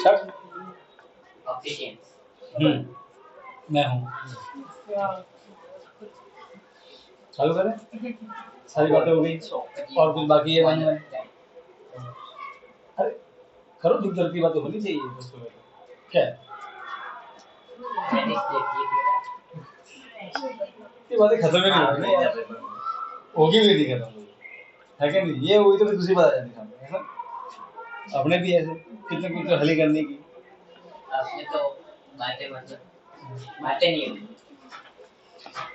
शब्द ऑफिशिएंट। मैं हूँ। चालू करें? सारी बातें हो गई और कुछ बाकी है मन में? अरे करो, दुख दर्द की बातें होनी चाहिए दोस्तों में। क्या है ये बातें खत्म ही नहीं हो रही यार, होगी भी नहीं खत्म, है क्या नहीं? ये हुई तो फिर दूसरी बात आ जाती सामने, है ना? अपने भी ऐसे कितने कुछ हल करने की, आपने तो बातें मतलब बातें नहीं होगी।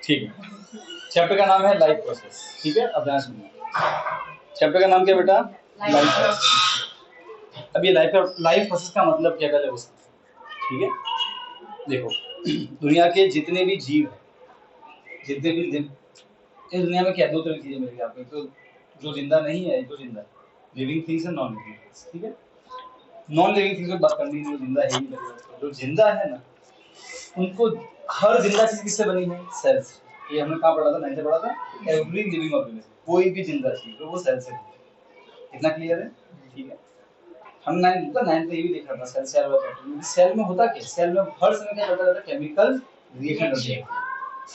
ठीक है। चैप्टर का नाम है लाइफ प्रोसेस, ठीक है? अब ध्यान सुनिए, चैप्टर का नाम क्या बेटा? Life process. अब ये लाइफ प्रोसेस का मतलब क्या पहले वो समझो, ठीक है? देखो, दुनिया के जितने भी जीव हैं, जितने भी इस दुनिया में क्या दो तरह की चीजें मिलेगी आपको, एक तो जो जिंदा नहीं है, एक तो जिंदा है, living things and non living things, ठीक है? नॉन लिविंग थिंग्स की बात करनी नहीं, जिंदा है ही नहीं। जो जिंदा है ना, उनको हर जिंदा चीज किससे बनी है? सेल से। ये हमने कहाँ पढ़ा था? 9th में पढ़ा था। एवरी लिविंग ऑर्गेनिज्म, कोई भी जिंदा चीज तो वो सेल से बनी है। इतना क्लियर है? ठीक है। हम 9th में ये भी देखा था, सेल से वाला पैटर्न। सेल में होता क्या? सेल में हर समय क्या होता रहता है? केमिकल रिएक्शन होती है।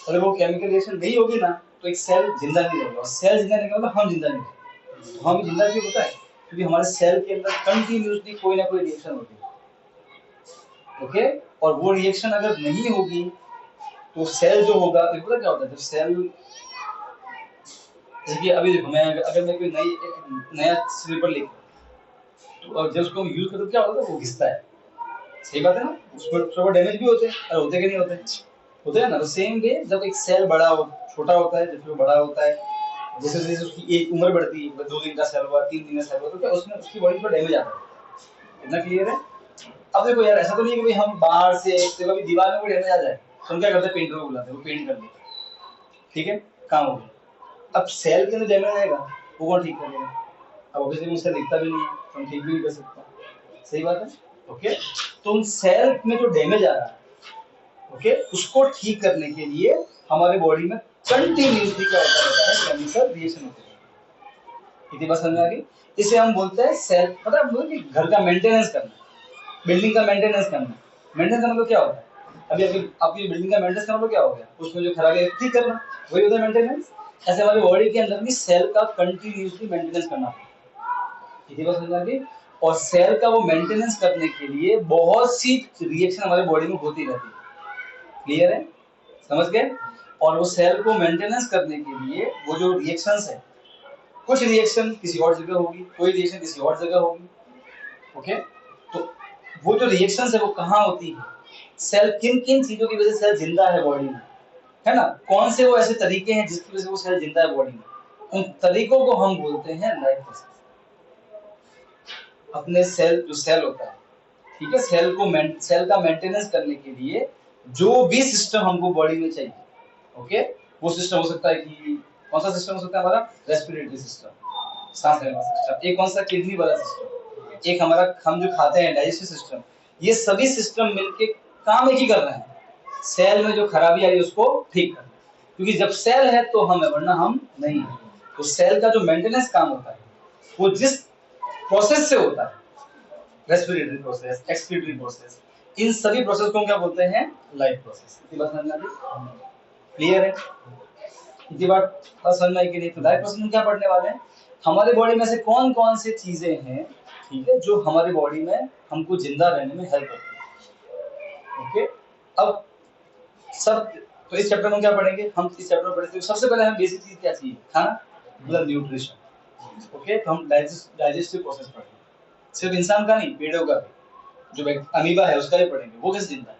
अगर वो केमिकल रिएक्शन नहीं होगी ना, तो एक सेल जिंदा नहीं रहेगा। और सेल जिंदा नहीं रहेगा, हम जिंदा नहीं रहेंगे। तो हम जिंदा क्यों होता है? क्योंकि हमारे सेल के अंदर कंटिन्यूसली कोई ना कोई रिएक्शन होती है, ओके? और वो रिएक्शन अगर नहीं होगी तो सेल जो होगा, देखो पता क्या होता है जब सेल, जैसे कि अभी देखो, मैं अगर मैं कोई नया स्लीपर लेके, तो और जब उसको यूज करते तो क्या होता है? वो घिसता है, सही बात है ना? उसमें डैमेज भी होते हैं, और होते कि नहीं होते? होते हैं ना। तो सेम वे जब एक सेल बड़ा हो, छोटा होता है, जब वो बड़ा होता है, जैसे जैसे उसकी एक उम्र बढ़ती है, 2 दिन का सेल हुआ, 3 दिन का सेल हुआ, तो क्या उसमें उसकी बॉडी पर डैमेज आता है। इतना क्लियर है? अब देखो यार, ऐसा तो नहीं है कि भाई हम बाहर से कभी दीवार में कोई डैमेज आ जाए तो हम क्या करते हैं? पेंटर को बुलाते हैं, वो पेंट कर देते हैं, ठीक है? काम हो गया। अब सेल के अंदर डैमेज आएगा, वो कौन ठीक करेगा? अब ऑब्वियसली मुझसे दिखता भी नहीं है, तो हम ठीक भी नहीं कर सकता, सही बात है? ओके, तो उन सेल में जो डैमेज आ रहा है, ओके, उसको ठीक करने के लिए हमारे बॉडी में कंटिन्यूसली क्या होता रहता है? केमिकल रिएक्शन होते रहता है। इतनी बात समझ आ गई? इसे हम बोलते हैं सेल। पता है आपको कि घर का मेंटेनेंस करना, बिल्डिंग का मेंटेनेंस करना, मेंटेनेंस का मतलब क्या होता है? अभी आपकी बिल्डिंग का मेंटेनेंस का मतलब क्या हो गया? उसमें जो खराबी है ठीक करना, वही होता है मेंटेनेंस। ऐसे हमारी बॉडी के अंदर भी सेल का कंटिन्यूसली मेंटेनेंस करना, इतनी बात समझ आ गई? और सेल का वो मेंटेनेंस करने के लिए बहुत सी रिएक्शन हमारे बॉडी में होती रहती है। क्लियर है? समझ गए? और वो सेल को मेंटेनेंस करने के लिए वो जो रिएक्शंस है, कुछ रिएक्शन किसी और जगह होगी, कोई रिएक्शन किसी और जगह होगी, ओके? तो वो जो रिएक्शंस है वो कहाँ होती है? सेल किन किन चीजों की वजह से सेल जिंदा है बॉडी में, है ना? कौन से वो ऐसे तरीके हैं जिसकी वजह से वो सेल जिंदा है बॉडी में? उन तरीकों को हम बोलते हैं लाइफ प्रोसेस। अपने सेल, जो सेल होता है, ठीक है, सेल का मेंटेनेंस करने के लिए जो भी सिस्टम हमको बॉडी में चाहिए, ओके, वो सिस्टम हो सकता है कि कौन सा सिस्टम हो सकता है? हमारा रेस्पिरेटरी सिस्टम, सांस लेने वाला सिस्टम। एक कौन सा? किडनी वाला सिस्टम। एक हमारा हम जो खाते हैं, डाइजेस्टिव सिस्टम। ये सभी सिस्टम मिलके काम एक ही कर रहे हैं, सेल में जो खराबी आई उसको ठीक करना। क्योंकि जब सेल है तो हम है, वरना हम नहीं है। तो सेल का जो मेंटेनेंस काम होता है वो जिस प्रोसेस से होता है, रेस्पिरेटरी प्रोसेस, एक्सक्रीटरी प्रोसेस, इन सभी प्रोसेस को हम क्या बोलते हैं? Life process. इतनी बात समझ में आ गई? क्लियर है? इतनी बात समझ में आई कि नहीं? तो लाइफ प्रोसेस में क्या पढ़ने वाले हैं? हमारे बॉडी में से कौन कौन सी चीजें हैं, ठीक है, जो हमारी बॉडी में हमको जिंदा रहने में हेल्प करती है, ओके? अब सब, तो इस चैप्टर में क्या पढ़ेंगे हम? इस चैप्टर में पढ़ेंगे सबसे पहले हम बेसिक चीज क्या चाहिए? खाना, मतलब न्यूट्रिशन, ओके? तो हम डाइजेस्टिव प्रोसेस पढ़ेंगे, सिर्फ इंसान का नहीं, पेड़ों का भी, जो अमीबा है उसका भी पढ़ेंगे, वो कैसे जिंदा है।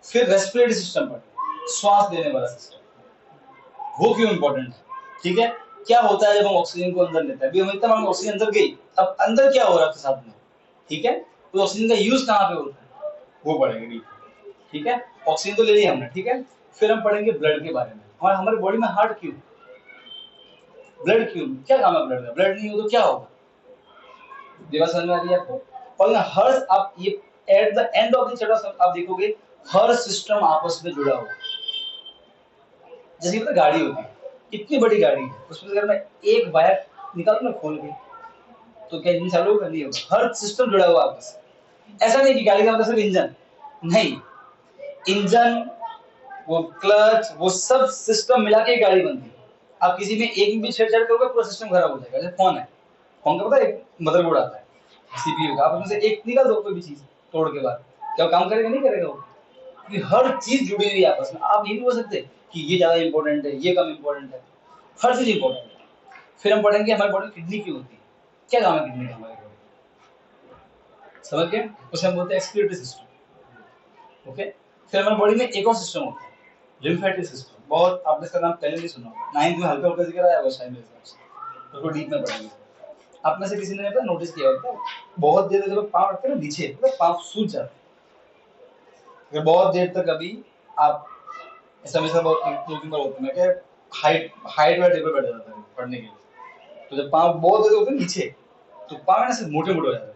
फिर रेस्पिरेटरी सिस्टम पढ़ेंगे, श्वास लेने वाला सिस्टम, वो क्यों इंपॉर्टेंट है, ठीक है? क्या होता है जब हम ऑक्सीजन को अंदर लेते हैं? अभी हम इतना ऑक्सीजन अंदर गई, अब अंदर क्या हो रहा है आपके साथ में, ठीक है? तो ऑक्सीजन का यूज कहाँ पे होता है, वो पढ़ेंगे भी, ठीक है? ऑक्सीजन तो ले लिया हमने, ठीक है? फिर हम पढ़ेंगे ब्लड के बारे में, और हमारे बॉडी में हार्ट क्यों, ब्लड क्यों, क्या काम है ब्लड का? ब्लड नहीं हो तो क्या होगा? ये बात समझ में आ रही है आपको? और ना हर, आप ये at the end of the chapter आप देखोगे हर सिस्टम आपस में जुड़ा हुआ है। जैसे कि गाड़ी होती है, इतनी बड़ी गाड़ी है, उसमें अगर मैं एक वायर निकालूं ना खोल के, तो क्या इंजन चालू होगा? नहीं होगा। हर सिस्टम जुड़ा हुआ आपस में, ऐसा नहीं कि गाड़ी का मतलब सिर्फ इंजन, नहीं, इंजन, वो क्लच, वो सब सिस्टम मिला के गाड़ी बनती है। आप किसी में एक भी छेड़छाड़ करोगे पूरा सिस्टम खराब हो जाएगा। जैसे फोन है, फोन का पता है एक मदरबोर्ड आता है, सीपीयू का, आप उसमें से एक निकाल दो कोई भी चीज तोड़ के बाद, क्या वो काम करेगा? नहीं करेगा वो, क्योंकि हर चीज जुड़ी हुई है आपस में। आप ये नहीं बोल सकते कि ये ज्यादा इंपॉर्टेंट है, ये कम इंपॉर्टेंट है, हर चीज इंपॉर्टेंट है। फिर हम पढ़ेंगे हमारी बॉडी में किडनी क्यों होती है, क्या काम है किडनी का हमारी बॉडी, समझ गए? उसे हम बोलते हैं एक्सक्रीटरी सिस्टम। ओके, फिर हमारी बॉडी में एक और सिस्टम होता है, लिम्फेटिक सिस्टम। बहुत आपने इसका नाम पहले नहीं सुना होगा, 9th में हल्का हल्का जिक्र आया होगा शायद मेरे हिसाब से, उसको डीप में पढ़ेंगे। आप में से किसी ने पता नोटिस किया होगा, बहुत देर तक जब पाँव रखते हैं ना नीचे, तो पाँव सूज जाते हैं। अगर बहुत देर तक अभी आप ऐसा हमेशा बहुत 2-3 बार होता है, मैं क्या हाइट वाले टेबल बैठ जाता है पढ़ने के लिए, तो जब पाँव बहुत देर होते हैं नीचे, तो पाँव ना सिर्फ मोटे मोटे हो जाते हैं,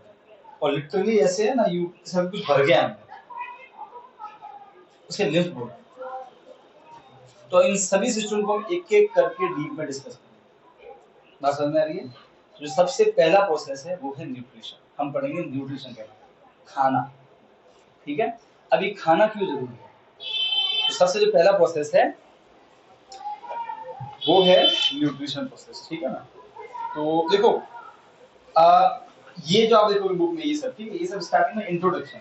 और लिटरली ऐसे है ना, यू सब कुछ भर गया अंदर, उसके लिम्फ बोलते हैं। तो इन सभी सिस्टम को हम एक एक करके डीप में डिस्कस करेंगे। बात समझ में आ रही है? जो सबसे पहला प्रोसेस है वो है न्यूट्रिशन। हम पढ़ेंगे न्यूट्रिशन क्या है, खाना। ठीक है, अभी खाना क्यों जरूरी है? तो सबसे जो पहला प्रोसेस है वो है न्यूट्रिशन प्रोसेस, ठीक है ना? तो देखो, ये जो आप देखोगे बुक में, ये सब ठीक है, ये सब स्टार्टिंग में इंट्रोडक्शन,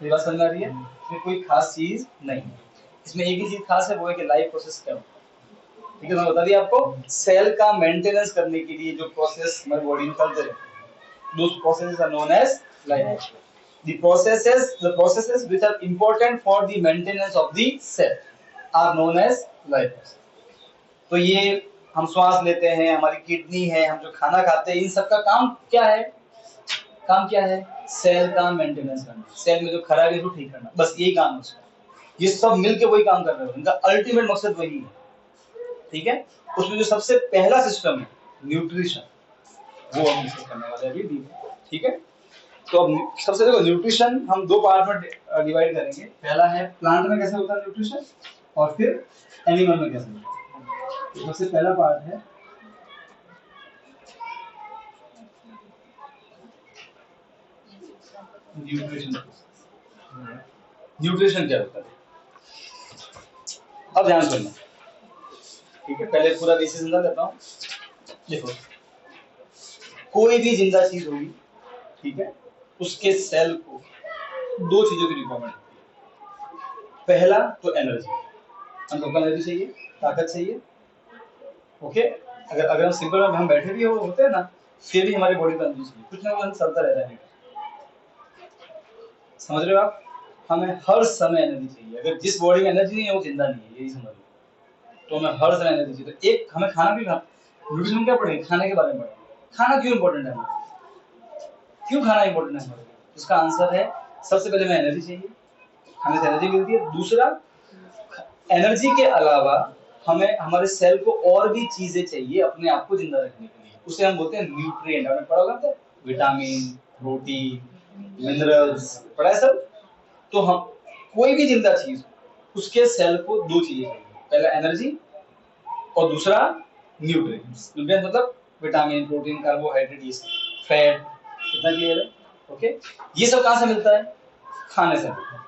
ये बात समझ आ रही है? इसमें कोई खास चीज नहीं है, इसमें एक ही चीज खास है, वो है कि लाइफ प्रोसेस क्या होता है। ठीक है, मैं बता दिया आपको, सेल का मेंटेनेंस करने के लिए जो प्रोसेस हमारी बॉडी में चलते रहते हैं, those processes are known as life. The processes which are important for the maintenance of the cell are known as life. तो ये हम श्वास लेते हैं, हमारी किडनी है, हम जो खाना खाते हैं, इन सब का काम क्या है? काम क्या है? सेल का मेंटेनेंस करना, सेल में जो खराबी है उसको ठीक करना, बस यही काम है उसका। ये सब मिलके वही काम कर रहे हैं, इनका अल्टीमेट मकसद वही है। ठीक है, उसमें जो सबसे पहला सिस्टम है न्यूट्रिशन, वो हम डिस्कस करने वाले हैं अभी। ठीक है, तो अब सबसे देखो, न्यूट्रिशन हम दो पार्ट में डिवाइड करेंगे। पहला है प्लांट में कैसे होता है न्यूट्रिशन, और फिर एनिमल में कैसे होता है। तो सबसे पहला पार्ट है न्यूट्रिशन। न्यूट्रिशन क्या होता है, अब ध्यान सुनना। ठीक है, पहले पूरा बेसिस समझा देता हूँ। देखो, कोई भी जिंदा चीज होगी, ठीक है, उसके सेल को दो चीजों की रिक्वायरमेंट होती है। पहला तो एनर्जी, हमको एनर्जी चाहिए, ताकत चाहिए। ओके, अगर हम सिंपल में हम बैठे भी होते हैं ना, फिर भी हमारी बॉडी को एनर्जी चाहिए, कुछ ना कुछ चलता रहता है। समझ रहे हो आप? हमें हर समय एनर्जी चाहिए। अगर जिस बॉडी में एनर्जी नहीं है वो जिंदा नहीं है, यही समझ लो। तो हमें हर समय एनर्जी चाहिए। तो एक हमें खाना भी न्यूट्रिशन में क्या पढ़ेंगे, खाने के बारे में पढ़ेंगे। खाना क्यों इंपॉर्टेंट है हमारे, क्यों खाना इंपॉर्टेंट है हमारे लिए? उसका आंसर है, सबसे पहले हमें एनर्जी चाहिए, खाने से एनर्जी मिलती है। दूसरा, एनर्जी के अलावा हमें हमारे सेल को और भी चीजें चाहिए अपने आप को जिंदा रखने के लिए, उसे हम बोलते हैं न्यूट्रिएंट। आपने पढ़ा होगा तो विटामिन, प्रोटीन, मिनरल्स, पढ़ा है सब। तो हम कोई भी जिंदा चीज, उसके सेल को दो चीजें चाहिए, पहला एनर्जी और दूसरा न्यूट्रिएंट्स। न्यूट्रिएंट्स मतलब विटामिन, प्रोटीन, कार्बोहाइड्रेट, ये सब, फैट। कितना क्लियर है? ओके, ये सब कहां से मिलता है? खाने से मिलता है।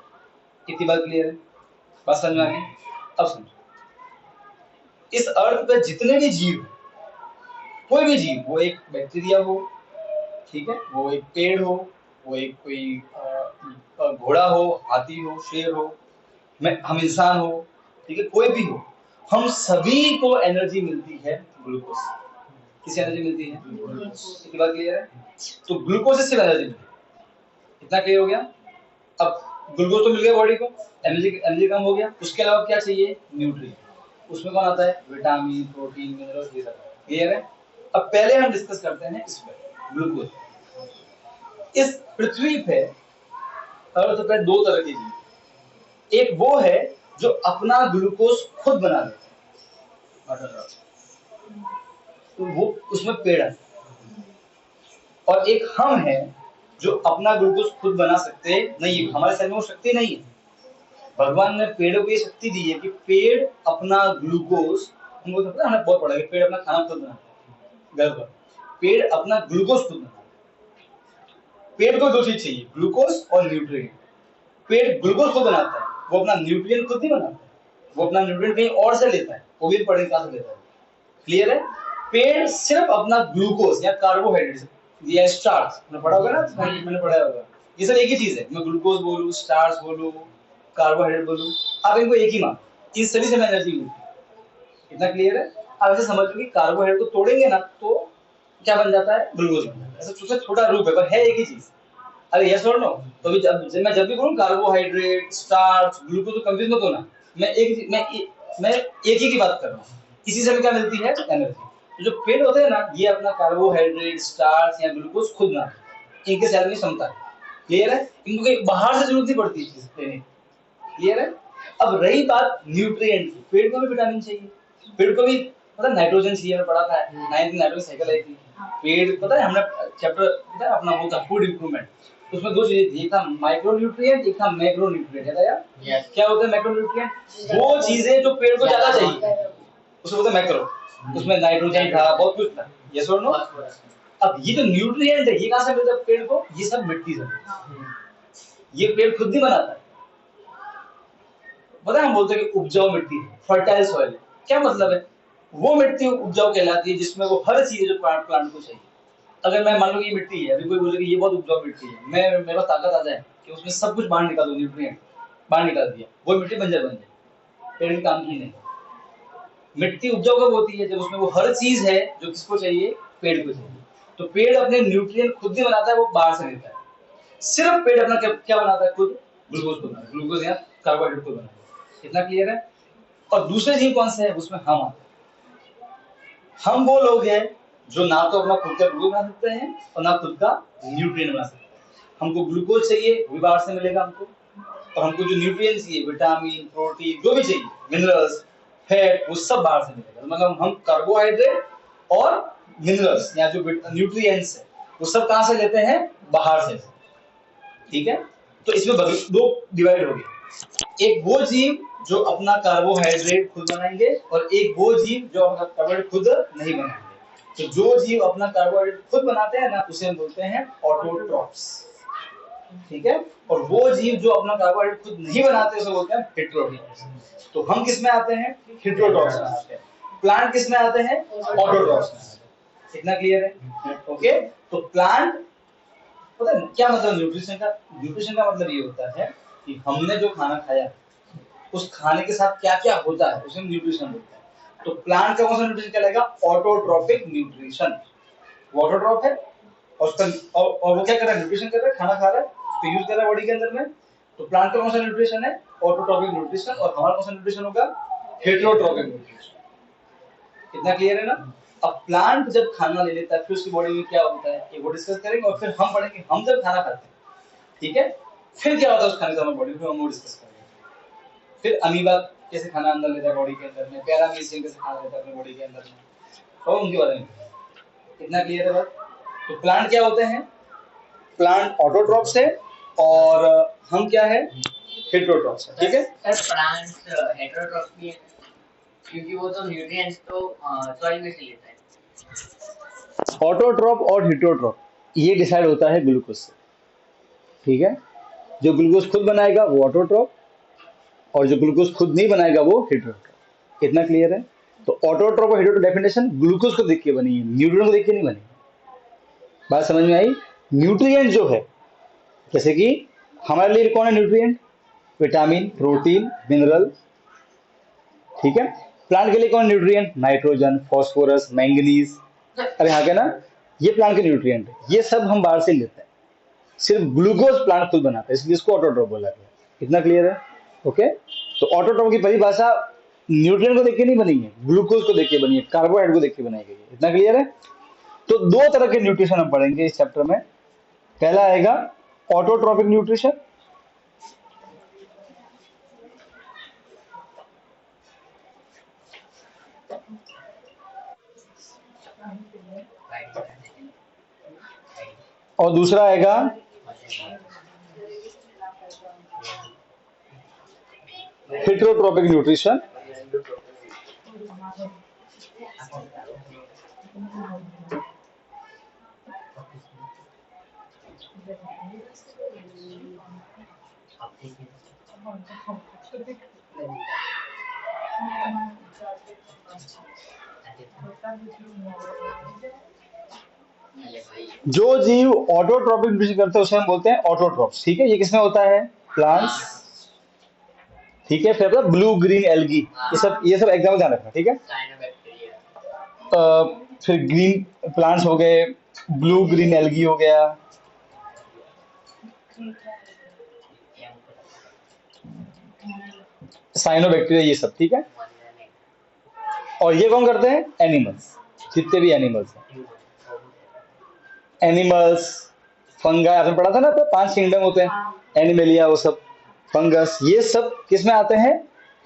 कितनी बात क्लियर है? बात समझ में आ गई? अब समझो, इस अर्थ पे जितने भी जीव, कोई भी जीव, वो एक बैक्टीरिया हो, ठीक है, वो एक पेड़ हो, वो एक कोई घोड़ा हो, हाथी हो, शेर हो, हम इंसान हो, ठीक है, कोई भी हो, हम सभी को एनर्जी मिलती है ग्लूकोज। किससे एनर्जी मिलती है? इतनी बात क्लियर है? तो ग्लूकोज से एनर्जी मिलती है। इतना क्लियर हो गया? अब ग्लूकोज तो मिल गया बॉडी को, एनर्जी कम हो गया, उसके अलावा क्या चाहिए? न्यूट्रिएंट। उसमें कौन आता है? विटामिन, प्रोटीन, मिनरल्स, ये सब। क्लियर है? अब पहले हम डिस्कस करते हैं इसमें ग्लूकोज। इस पृथ्वी पे अर्थ पे दो तरह के जीव, एक वो है जो अपना ग्लूकोज खुद बना लेते हैं, तो वो उसमें पेड़ है। और एक हम हैं जो अपना ग्लूकोज खुद बना सकते नहीं, हमारे शरीर में वो शक्ति नहीं है। भगवान ने पेड़ों को ये शक्ति दी है कि पेड़ अपना ग्लूकोज, हमको तो पता है, हमने बहुत पढ़ा है, पेड़ अपना खाना खुद बनाता है, घर पर पेड़ अपना ग्लूकोज खुद बनाता है। पेट को दो चीज चाहिए, ग्लूकोज और न्यूट्रिएंट। पेट ग्लूकोज को बनाता है, वो अपना न्यूट्रिएंट खुद नहीं बनाता, वो अपना न्यूट्रिएंट कहीं और से लेता है, वो भी पढ़े कहां से लेता है, क्लियर है। पेट सिर्फ अपना ग्लूकोज या कार्बोहाइड्रेट या स्टार्च, मैंने पढ़ा होगा ना, मैंने पढ़ा होगा, ये सब एक ही चीज है। मैं ग्लूकोज बोलूं, स्टार्च बोलूं, कार्बोहाइड्रेट बोलूं, आप इनको एक ही मान, इन सभी से एनर्जी मिलती है। इतना क्लियर है। आप ऐसे समझ लो कि कार्बोहाइड्रेट को तोड़ेंगे ना तो क्या बन जाता है, ग्लूकोज बन जाता है। ऐसा सबसे छोटा रूप है, पर है एक ही चीज। अरे यस और नो, तो भी जब भी बोलूं कार्बोहाइड्रेट, स्टार्च, ग्लूकोज, तो कंफ्यूज मत होना, मैं एक ही की बात कर रहा हूँ। इसी से हमें क्या मिलती है, एनर्जी। तो जो पेट होते हैं ना, ये अपना कार्बोहाइड्रेट, स्टार्च या ग्लूकोज खुद ना, इनके सेल में क्षमता है, क्लियर है। इनको कहीं बाहर से जरूरत नहीं पड़ती चीज लेने, क्लियर है। अब रही बात न्यूट्रिएंट की, पेट को भी विटामिन चाहिए, पेट को भी पता नाइट्रोजन चाहिए, मैंने पढ़ा था 9th में नाइट्रोजन साइकिल आई थी। पेट पता है, हमने चैप्टर पता है अपना वो था फूड इंप्रूवमेंट, उसमें दो चीजें थी, एक था माइक्रो न्यूट्रिएंट, एक था मैक्रो न्यूट्रिएंट, याद आया? Yes. क्या होता है मैक्रो न्यूट्रिएंट? वो चीजें जो पेड़ को ज्यादा चाहिए उसको बोलते हैं मैक्रो, उसमें नाइट्रोजन था, बहुत कुछ था, यस और नो। अब ये जो न्यूट्रिएंट है, ये कहां से मिलता है पेड़ को? ये सब मिट्टी से, ये पेड़ खुद नहीं बनाता है। पता है हम बोलते हैं कि उपजाऊ मिट्टी है, फर्टाइल सॉइल है, क्या मतलब है? वो मिट्टी उपजाऊ कहलाती है जिसमें वो हर चीज जो प्लांट को चाहिए। अगर मैं मान लो कि ये मिट्टी है, अभी कोई बोले कि ये बहुत उपजाऊ मिट्टी है, मैं मेरे पास ताकत आ जाए कि उसमें सब कुछ बाहर निकाल दूं, न्यूट्रिएंट बाहर निकाल दिया, वो मिट्टी बंजर बन जाए, पेड़ के काम की नहीं। मिट्टी उपजाऊ कब होती है? जब उसमें वो हर चीज है जो किसको चाहिए, पेड़ को चाहिए। तो पेड़ अपने न्यूट्रिएंट खुद नहीं बनाता है, वो बाहर से लेता है। सिर्फ पेड़ अपना क्या बनाता है, खुद ग्लूकोज को बनाता है, ग्लूकोज या कार्बोहाइड्रेट को बनाता है। इतना क्लियर है। और दूसरे जीव कौन से है, उसमें हम आते हैं। हम वो लोग हैं जो ना तो अपना खुद का ग्लूकोज बना सकते हैं और ना खुद का न्यूट्रिएंट बना सकते हैं। हमको ग्लूकोज चाहिए, वो भी बाहर से मिलेगा हमको, और हमको जो न्यूट्रिएंट चाहिए, विटामिन, प्रोटीन, जो भी चाहिए, मिनरल्स, फैट, वो सब बाहर से मिलेगा। तो मतलब हम कार्बोहाइड्रेट और मिनरल्स या जो न्यूट्रिएंट्स है वो सब कहां से लेते हैं, बाहर से, ठीक है। तो इसमें दो डिवाइड हो गए, एक वो जीव जो अपना कार्बोहाइड्रेट खुद बनाएंगे और एक वो जीव जो अपना कार्बोहाइड्रेट खुद नहीं बनाएंगे। तो जो जीव अपना कार्बोहाइड्रेट खुद बनाते हैं ना, उसे हम बोलते हैं ऑटोट्रॉफ्स, ठीक है। और वो जीव जो अपना कार्बोहाइड्रेट खुद नहीं बनाते उसे बोलते हैं हेटेरोट्रॉफ्स। तो हम किस में आते हैं, हेटेरोट्रॉफ्स में आते हैं। प्लांट किस में आते हैं, ऑटोट्रॉफ्स में आते हैं। इतना क्लियर है, ओके। तो प्लांट, पता है क्या मतलब न्यूट्रिशन का? न्यूट्रिशन का मतलब ये होता है कि हमने जो खाना खाया उस खाने के साथ क्या क्या होता है, उसे न्यूट्रिशन बोलते हैं। तो प्लांट का कौन सा न्यूट्रिशन कहलाएगा, ऑटोट्रॉपिक न्यूट्रिशन। वो ऑटोट्रॉप है और उसका और वो क्या कर रहा है, न्यूट्रिशन कर रहा है, खाना खा रहा है, तो यूज कर रहा है बॉडी के अंदर में। तो प्लांट का कौन सा न्यूट्रिशन है, ऑटोट्रॉपिक न्यूट्रिशन, और हमारा कौन सा न्यूट्रिशन होगा, हेटेरोट्रॉपिक न्यूट्रिशन। इतना क्लियर है ना। अब प्लांट जब खाना ले लेता है फिर उसकी बॉडी में क्या होता है, ये वो डिस्कस करेंगे, और फिर हम पढ़ेंगे हम जब खाना खाते हैं, ठीक है, फिर क्या होता है उस खाने से हमारी बॉडी में, हम वो डिस्कस करेंगे। फिर अमीबा कैसे खाना अंदर लेता है बॉडी के अंदर में, पैरामीशियम कैसे खाना लेता है अपनी बॉडी के अंदर में, और उनके बारे में। इतना क्लियर है बात। तो प्लांट क्या होते हैं, प्लांट ऑटोट्रॉप्स है और हम क्या है, हेटेरोट्रॉप्स है, ठीक है। सर प्लांट्स हेटेरोट्रॉफ भी है क्योंकि वो तो न्यूट्रिएंट्स तो सॉइल में से लेता है। ऑटोट्रॉप और हेटेरोट्रॉप ये डिसाइड होता है ग्लूकोज से, ठीक है। जो ग्लूकोज खुद बनाएगा वो ऑटोट्रॉप, और जो ग्लूकोज खुद नहीं बनाएगा वो हेटेरोट्रॉप। इतना क्लियर है। तो ऑटोट्रॉप और हेटेरोट्रॉप डेफिनेशन ग्लूकोज को देख के बनी है, न्यूट्रिएंट को देख के नहीं बनी। बात समझ में आई। न्यूट्रिएंट जो है, जैसे कि हमारे लिए कौन है न्यूट्रिएंट, विटामिन, प्रोटीन, मिनरल, ठीक है। प्लांट के लिए कौन न्यूट्रिएंट, नाइट्रोजन, फास्फोरस, मैंगनीज, अरे हाँ क्या ना, ये प्लांट के न्यूट्रिएंट है। ये सब हम बाहर से लेते हैं, सिर्फ ग्लूकोज प्लांट खुद बनाता है, इसलिए इसको ऑटोट्रॉप बोला गया। इतना क्लियर है, ओके। तो ऑटोट्रॉप की परिभाषा न्यूट्रिएंट को देख के नहीं बनी है, ग्लूकोज को देख के बनी है, कार्बोहाइड्रेट को देख के बनाई गई है। इतना क्लियर है। तो दो तरह के न्यूट्रिशन हम पढ़ेंगे इस चैप्टर में। पहला आएगा ऑटोट्रॉपिक न्यूट्रिशन, और दूसरा आएगा हेटेरोट्रॉपिक न्यूट्रिशन। आप देखिए अरे भाई जो जीव ऑटोट्रॉपिक न्यूट्रिशन करते हैं उसे हम बोलते हैं ऑटोट्रॉप्स। ठीक है, ये किसमें होता है? प्लांट्स। ठीक है, फिर अपना ब्लू ग्रीन एल्गी, ये सब एग्जाम्पल ध्यान रखना। ठीक है, साइनोबैक्टीरिया फिर ग्रीन प्लांट्स हो गए, ब्लू ग्रीन एल्गी हो गया, ये हमको साइनोबैक्टीरिया, ये सब। ठीक है, और ये कौन करते हैं? एनिमल्स। जितने भी एनिमल्स हैं, एनिमल्स, फंगाई, आपने पढ़ा था ना, तो 5 किंगडम होते हैं, एनिमेलिया, वो सब, फंगस, ये सब किस में आते हैं?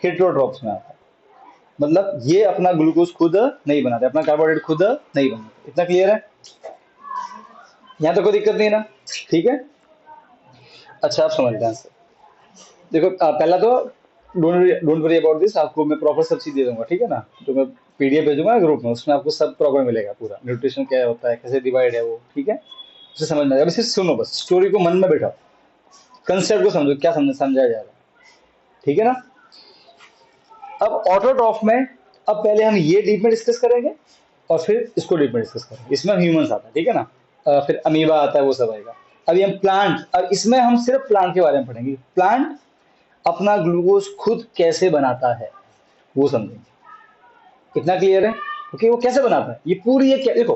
हेट्रोट्रॉप्स में आते हैं। मतलब ये अपना ग्लूकोज खुद नहीं बनाते, अपना कार्बोहाइड्रेट खुद नहीं बनाते। इतना क्लियर है? यहाँ तो कोई दिक्कत नहीं है ना? ठीक है, अच्छा आप समझ ध्यान से देखो। पहला तो डोंट वरी अबाउट दिस, आपको मैं प्रॉपर सब चीज दे दूंगा। ठीक है ना, जो मैं पीडीएफ भेजूंगा ना ग्रुप में, उसमें आपको सब प्रॉपर मिलेगा, पूरा न्यूट्रिशन क्या होता है, कैसे डिवाइड है वो। ठीक है, उसे समझना है। अभी सिर्फ सुनो, बस स्टोरी को मन में बैठाओ, कंसेप्ट को समझो, क्या समझाया जा रहा है। ठीक है ना? अब ऑटोट्रॉफ में, अब पहले हम ये डीप में डिस्कस करेंगे और फिर इसको डीप में डिस्कस करेंगे। इसमें ह्यूमंस आता है, ठीक है ना, फिर अमीबा आता है, वो सब आएगा। अभी हम प्लांट, अब इसमें हम सिर्फ प्लांट के बारे में पढ़ेंगे। प्लांट अपना ग्लूकोज खुद कैसे बनाता है वो समझेंगे। इतना क्लियर है? ओके, वो कैसे बनाता है, ये पूरी, ये क्या, देखो,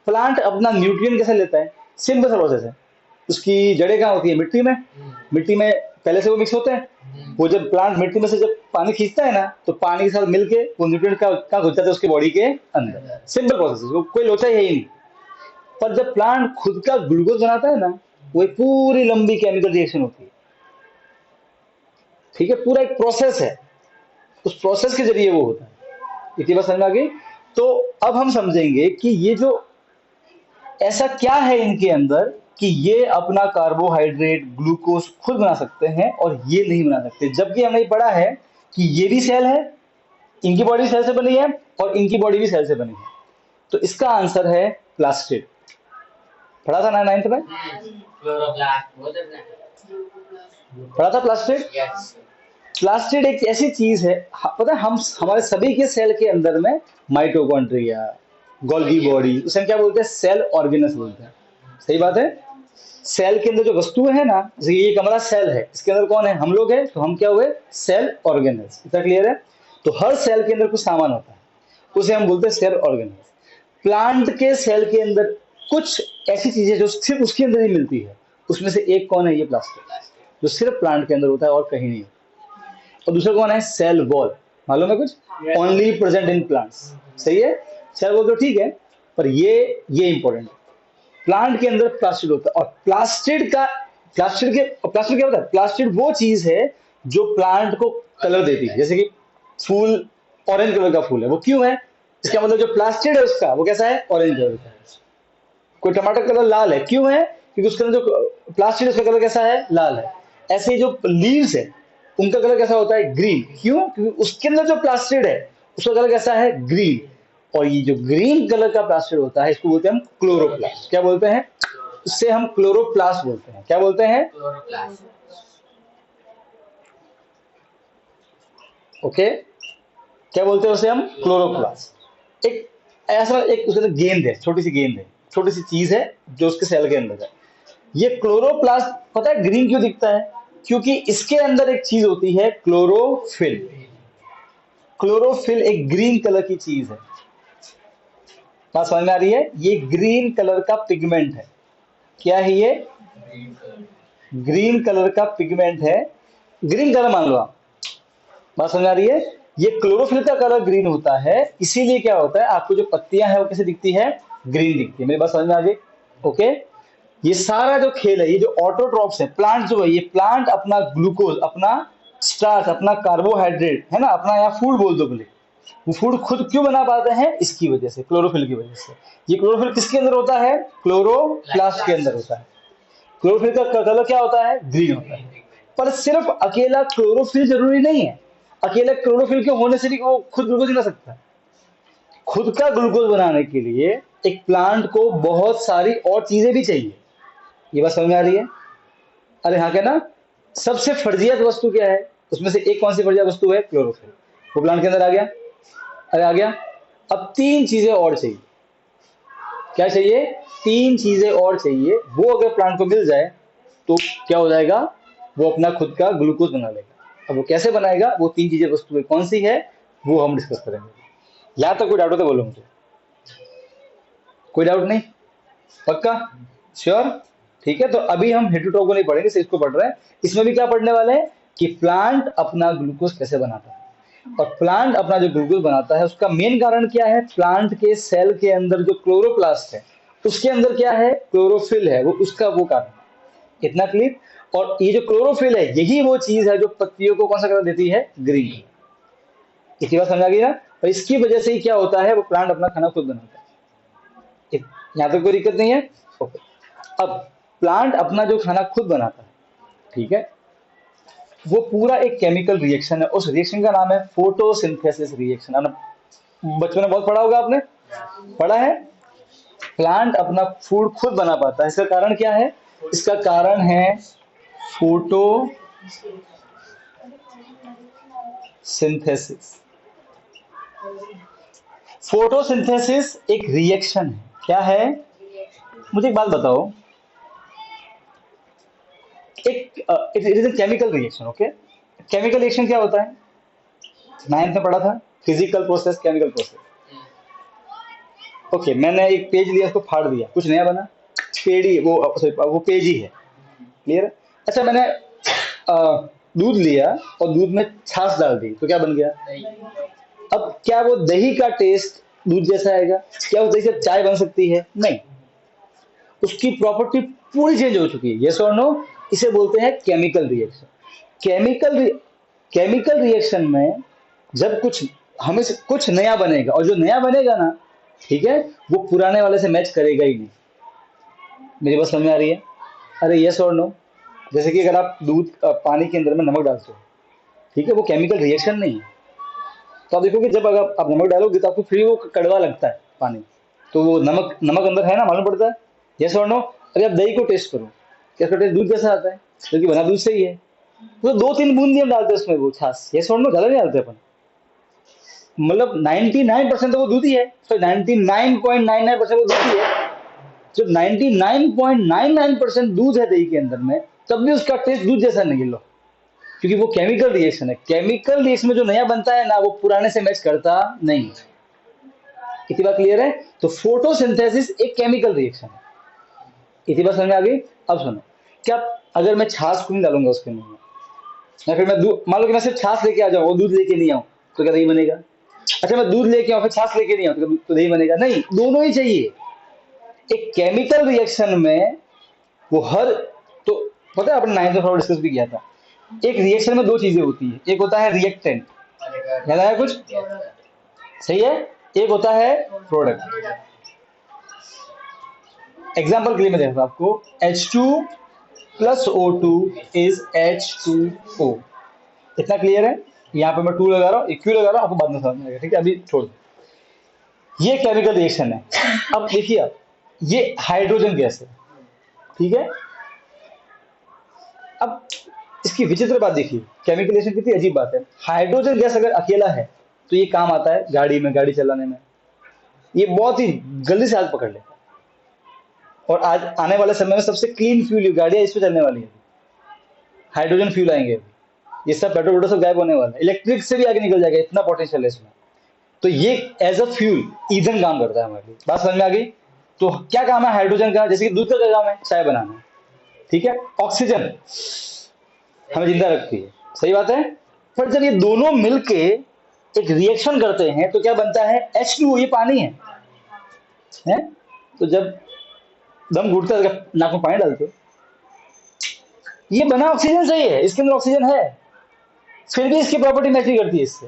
प्लांट अपना न्यूट्रिएंट कैसे लेता है? सिंपल सा प्रोसेस है। उसकी जड़ें कहाँ होती है? मिट्टी में। मिट्टी में पहले से वो मिक्स होते हैं। वो जब प्लांट मिट्टी में से जब पानी खींचता है ना, तो पानी के साथ मिलके वो न्यूट्रिएंट का घुस जाता है उसके बॉडी के अंदर। सिंपल प्रोसेस है, कोई लोचा ही नहीं। पर जब प्लांट खुद का ग्लूकोज बनाता है ना, वो एक पूरी लंबी केमिकल रिएक्शन होती है। ठीक है, पूरा एक प्रोसेस है, उस प्रोसेस के जरिए वो होता है। इतनी बात समझ में आ गई? तो अब हम समझेंगे कि ये जो, ऐसा क्या है इनके अंदर कि ये अपना कार्बोहाइड्रेट ग्लूकोज खुद बना सकते हैं और ये नहीं बना सकते। जबकि हमने पढ़ा है कि ये भी सेल है, इनकी बॉडी सेल से बनी है और इनकी बॉडी भी सेल से बनी है। तो इसका आंसर है प्लास्टिड। पढ़ा था ना 9th में? क्लोरोप्लास्ट बोलते हैं पढ़ा था प्लास्टिड। यस प्लास्टिड एक ऐसी चीज है, पता है, हम हमारे सभी के सेल के अंदर में माइटोकॉन्ड्रिया, गोल्गी बॉडी, उसे हम क्या बोलते हैं? सेल ऑर्गेनस बोलते हैं। सही बात है। सेल के अंदर जो वस्तुएं है ना, जैसे ये कमरा सेल है, इसके अंदर कौन है? हम लोग हैं, तो हम क्या हुए? Cell organelles. इतना क्लियर है? तो हर सेल के अंदर कुछ सामान होता है, उसे हम बोलते हैं सेल ऑर्गेनल्स। प्लांट के सेल के अंदर कुछ ऐसी चीजें जो सिर्फ उसके अंदर ही मिलती है, उसमें से एक कौन है? ये प्लास्टिक, जो सिर्फ प्लांट के अंदर होता है और कहीं नहीं। और दूसरा कौन है? Cell wall. मालूम है कुछ? Only present in plants. सही है, सेल वॉल तो ठीक है, पर ये इंपॉर्टेंट है। प्लांट के अंदर प्लास्टिड होता है, और प्लास्टिड क्या होता है? प्लास्टिड वो चीज है जो प्लांट को कलर देती है। जैसे कि फूल ऑरेंज कलर का फूल है, वो क्यों है? इसका मतलब जो प्लास्टिड है उसका, वो कैसा है? ऑरेंज कलर का है। कोई टमाटर कलर लाल है, क्यों है? क्योंकि उसके अंदर जो प्लास्टिड है उसका कलर कैसा है? लाल है। ऐसे ही जो लीव्स है, उनका कलर कैसा होता है? ग्रीन। क्यों? क्योंकि उसके अंदर जो प्लास्टिड है उसका कलर कैसा है? ग्रीन। और ये जो ग्रीन कलर का प्लास्टिड होता है, इसको बोलते हैं हम क्लोरोप्लास्ट। क्या बोलते हैं? उससे हम क्लोरोप्लास्ट बोलते हैं। क्या बोलते हैं? क्लोरोप्लास्ट ओके, क्या बोलते हैं उसे हम? क्लोरोप्लास्ट। एक ऐसा, एक उसके अंदर गेंद है, छोटी सी गेंद है, छोटी सी चीज है जो उसके सेल के अंदर है। ये क्लोरोप्लास्ट, पता है ग्रीन क्यों दिखता है? क्योंकि इसके अंदर एक चीज होती है, क्लोरोफिल। क्लोरोफिल एक ग्रीन कलर की चीज है। बात समझ में आ रही है? ये ग्रीन कलर का पिगमेंट है। क्या है ये? ग्रीन कलर का पिगमेंट है। ग्रीन कलर मान लो आप। बात समझ आ रही है? ये क्लोरोफिल का कलर ग्रीन होता है, इसीलिए क्या होता है, आपको जो पत्तियां हैं वो कैसे दिखती है? ग्रीन दिखती है। मेरी बात समझ में आ गई? ओके, ये सारा जो खेल है, ये जो ऑटोट्रॉप्स है, प्लांट जो है, ये प्लांट अपना ग्लूकोज, अपना स्टार्च, अपना कार्बोहाइड्रेट है ना, अपना या फूड बोल दो बोले, वो फूड खुद क्यों बना पाते हैं? इसकी वजह से, क्लोरोफिल की वजह से। ये क्लोरोफिल किसके अंदर होता है? क्लोरोप्लास्ट के अंदर होता है। क्लोरोफिल का कलर क्या होता है? ग्रीन होता है। पर सिर्फ अकेला क्लोरोफिल जरूरी नहीं है। अकेला क्लोरोफिल के होने से भी वो खुद ग्लूकोज बना सकता है। खुद का ग्लूकोज बनाने के लिए एक प्लांट को बहुत सारी और चीजें भी चाहिए। ये बात समझ में आ रही है? अरे हाँ, क्या ना, सबसे फर्जियत वस्तु क्या है, उसमें से एक कौन सी फर्जियत वस्तु है? क्लोरोफिल। वो प्लांट के अंदर आ गया, अरे आ गया। अब तीन चीजें और चाहिए, क्या चाहिए? तीन चीजें और चाहिए, वो अगर प्लांट को मिल जाए तो क्या हो जाएगा? वो अपना खुद का ग्लूकोज बना लेगा। अब वो कैसे बनाएगा? वो तीन चीजें वस्तुएं कौन सी है, वो हम डिस्कस करेंगे। यहाँ तक कोई डाउट हो तो बोलो मुझे। कोई डाउट नहीं? पक्का? श्योर? ठीक है, तो अभी हम हेटरोटॉप को नहीं पढ़ेंगे, सिर्फ इसको पढ़ रहे हैं। इसमें भी क्या पढ़ने वाले हैं कि प्लांट अपना ग्लूकोज कैसे बनाता है। और प्लांट अपना जो ग्लूकोज बनाता है उसका मेन कारण क्या है? प्लांट के सेल के अंदर जो क्लोरोप्लास्ट है उसके अंदर क्या है? क्लोरोफिल है, वो उसका वो कारण है। इतना क्लियर? और ये जो क्लोरोफिल है यही वो चीज है जो पत्तियों को कौन सा कलर देती है? ग्रीन। इसी बात समझ आ गई ना? और इसकी वजह से ही क्या होता है? वो प्लांट अपना खाना खुद बनाता है। यहाँ तक कोई दिक्कत नहीं है? ओके। अब प्लांट अपना जो खाना खुद बनाता है, ठीक है, वो पूरा एक केमिकल रिएक्शन है। उस रिएक्शन का नाम है फोटोसिंथेसिस रिएक्शन। बचपन में बहुत पढ़ा होगा आपने, पढ़ा है। प्लांट अपना फूड खुद बना पाता है, इसका कारण क्या है? इसका कारण है फोटोसिंथेसिस। फोटोसिंथेसिस एक रिएक्शन है। क्या है? मुझे एक बात बताओ, एक it is a chemical reaction. Okay, chemical reaction क्या होता है? नाइन्थ में पढ़ा था, physical process, chemical process. Okay, मैंने एक पेज लिया, उसको फाड़ दिया, कुछ नया बना? पेड़ ही वो, sorry, वो पेज ही है। क्लियर? अच्छा, मैंने दूध लिया और दूध में छाछ डाल दी, तो क्या बन गया? अब क्या वो दही का टेस्ट दूध जैसा आएगा? क्या उस दही से चाय बन सकती है? नहीं, उसकी प्रॉपर्टी पूरी चेंज हो चुकी है। यस और नो? इसे बोलते हैं केमिकल रिएक्शन। केमिकल रिएक्शन में जब कुछ हमें से कुछ नया बनेगा, और जो नया बनेगा ना, ठीक है, वो पुराने वाले से मैच करेगा ही नहीं। मेरी बात समझ में आ रही है? अरे यस और नो? जैसे कि अगर आप दूध पानी के अंदर में नमक डालते हो, ठीक है, वो केमिकल रिएक्शन नहीं है। तो आप देखोगे जब अगर आप नमक डालोगे तो आपको फिर वो कड़वा लगता है पानी, तो वो नमक नमक अंदर है ना, मालूम पड़ता है। यस और नो? अगर आप दही को टेस्ट करो, क्या उसका टेस्ट दूध जैसा आता है? क्योंकि बना दूध से ही है। तो दो तीन बूंद ही हम डालते हैं उसमें, वो छाछ। यस और नो? ज्यादा नहीं डालते अपन, मतलब 99% तो वो दूध ही है। तो 99.99% वो दूध ही है। जब 99.99% दूध है दही के अंदर में, तब भी उसका टेस्ट दूध जैसा नहीं लो, क्योंकि वो केमिकल रिएक्शन है। केमिकल रिएक्शन में जो नया बनता है ना, वो पुराने से मैच करता नहीं। इतनी बात क्लियर है? तो फोटोसिंथेसिस एक केमिकल रिएक्शन है। इतनी बात समझ में आ गई? अब सुनो, क्या अगर मैं छाछ को नहीं डालूंगा उसके अंदर में, या फिर मैं दूध, मान लो कि मैं सिर्फ छाछ लेके आ जाऊं और दूध लेके नहीं आऊं, तो क्या दही बनेगा? अच्छा, मैं दूध लेके आऊं फिर छाछ लेके नहीं आऊं, तो दही बनेगा? नहीं, दोनों ही चाहिए। एक केमिकल रिएक्शन में वो हर, तो पता है, अपने नाइन्थ में थोड़ा डिस्कस भी किया था। एक रिएक्शन में दो चीजें होती है, एक होता है रिएक्टेंट, याद आया कुछ? सही है। एक होता है प्रोडक्ट। एग्जाम्पल के लिए मैं देखता हूं आपको, H2 plus O2 is H2O। इतना क्लियर है? यहाँ पे मैं 2 लगा रहा हूँ, क्यों लगा रहा हूँ आपको बाद में समझ में आएगा, ठीक है, अभी छोड़ दो। ये केमिकल रिएक्शन है। अब देखिए आप, ये हाइड्रोजन गैस है, ठीक है। अब इसकी विचित्र बात देखिए, केमिकल रिएक्शन कितनी अजीब बात है। हाइड्रोजन गैस अगर अकेला है तो ये काम आता है गाड़ी में, गाड़ी चलाने में, ये बहुत ही जल्दी से आग पकड़ लेता है। और आज आने वाले समय में सबसे क्लीन फ्यूल गाड़ियां इस पे चलने वाली है, हाइड्रोजन फ्यूल आएंगे। ये सब पेट्रोल वोटो सब गायब होने वाला है, इलेक्ट्रिक से भी आगे निकल जाएगा, इतना पोटेंशियल है इसमें। तो ये एज अ फ्यूल ईंधन काम करता है हमारे लिए। बात समझ में आ गई? तो क्या काम है हाइड्रोजन का? जैसे कि दूध का क्या काम है? चाय बनाना, ठीक है। ऑक्सीजन हमें जिंदा रखती है, सही बात है। पर जब ये दोनों मिलके एक रिएक्शन करते हैं तो क्या बनता है? H2O, ये पानी है? तो जब दम घुटता है, नाक में पानी डालते हो, ये बना ऑक्सीजन से ही है, इसके अंदर ऑक्सीजन है, फिर भी इसकी प्रॉपर्टी मैच नहीं करती है इससे।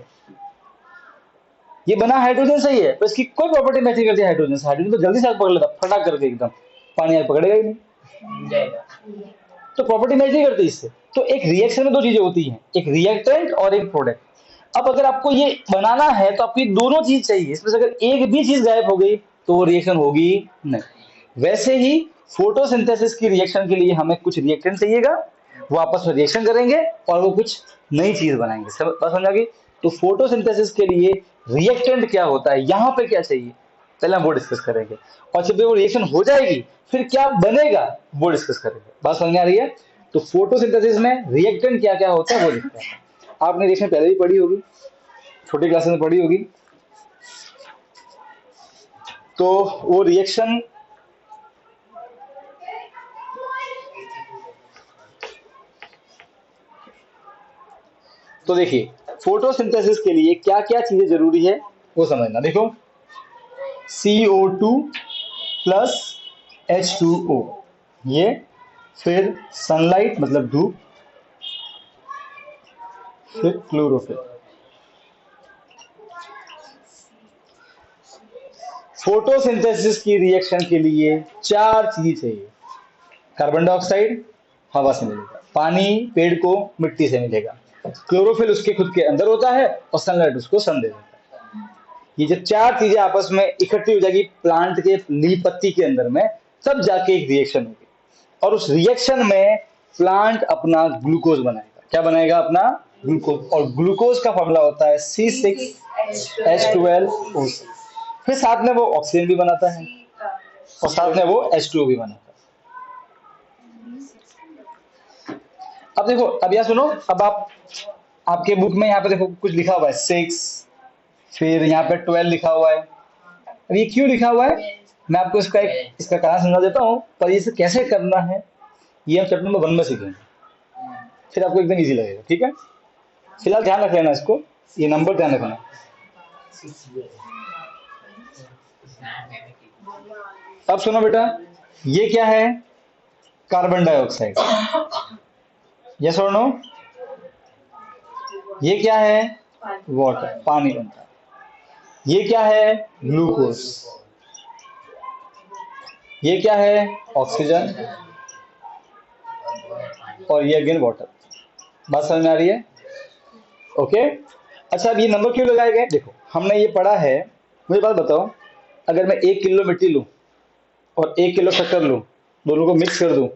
ये बना हाइड्रोजन से ही है, तो इसकी कोई प्रॉपर्टी मैच नहीं करती हाइड्रोजन से। हाइड्रोजन तो जल्दी से आग पकड़ लेता, फटाक करके एकदम, पानी आग पकड़ेगा ही नहीं, तो प्रॉपर्टी मैच नहीं करती इससे। तो एक रिएक्शन में दो चीजें होती हैं, एक रिएक्टेंट और एक प्रोडक्ट। अब अगर आपको ये बनाना है तो आपकी दोनों चीज चाहिए, इसमें से अगर एक भी चीज गायब हो गई तो वो रिएक्शन होगी नहीं। वैसे ही फोटोसिंथेसिस की रिएक्शन के लिए हमें कुछ रिएक्टेंट चाहिएगा, वो आपस में रिएक्शन करेंगे और वो कुछ नई चीज बनाएंगे। बात समझ आ गई? तो फोटोसिंथेसिस के लिए रिएक्टेंट क्या होता है, यहाँ पे क्या चाहिए, पहले हम वो डिस्कस करेंगे, और जब वो रिएक्शन हो जाएगी फिर क्या बनेगा वो डिस्कस करेंगे। बात समझ में आ रही है? तो फोटोसिंथेसिस में रिएक्टेंट क्या क्या होता है वो देखते हैं। आपने रिएक्शन पहले भी पढ़ी होगी, छोटी क्लास में पढ़ी होगी। तो वो रिएक्शन तो देखिए, फोटोसिंथेसिस के लिए क्या क्या चीजें जरूरी है वो समझना। देखो, CO2 प्लस H2O, ये, फिर सनलाइट मतलब धूप, फिर क्लोरोफिल। फोटोसिंथेसिस की रिएक्शन के लिए चार चीज चाहिए। कार्बन डाइऑक्साइड हवा से मिलेगा, पानी पेड़ को मिट्टी से मिलेगा, क्लोरोफिल उसके खुद के अंदर होता है और सनलाइट उसको सन दे देता है। ये जब चार चीजें आपस में इकट्ठी हो जाएगी प्लांट के लीफ पत्ती के अंदर में, तब जाके एक रिएक्शन होगी, और उस रिएक्शन में प्लांट अपना ग्लूकोज बनाएगा। क्या बनाएगा? अपना ग्लूकोज। और ग्लूकोज का फॉर्मूला होता है C6H12O। फिर साथ में वो ऑक्सीजन भी बनाता है और साथ में वो H2O भी बनाता है। अब देखो, अब यहाँ सुनो, अब आप आपके बुक में यहाँ पे देखो कुछ लिखा हुआ है 6, फिर यहाँ पे 12 लिखा हुआ है। अब ये क्यों लिखा हुआ है मैं आपको इसका कारण समझा देता हूँ, पर इसे कैसे करना है ये हम चैप्टर नंबर 1 में सीखेंगे, फिर आपको एकदम इजी लगेगा। ठीक है, फिलहाल ध्यान रख लेना इसको, ये नंबर ध्यान रखना। अब सुनो बेटा, ये क्या है? Carbon dioxide. यस और नो? ये क्या है? वाटर, पानी बनता है। ये क्या है? ग्लूकोज। ये क्या है? ऑक्सीजन। और ये अगेन वाटर। बात समझ में आ रही है? ओके। अच्छा, अब ये नंबर क्यों लगाए गए? देखो, हमने ये पढ़ा है। मुझे बात बताओ, अगर मैं 1 किलो मिट्टी लूं और 1 किलो शक्कर लूं, दोनों को मिक्स कर दूं,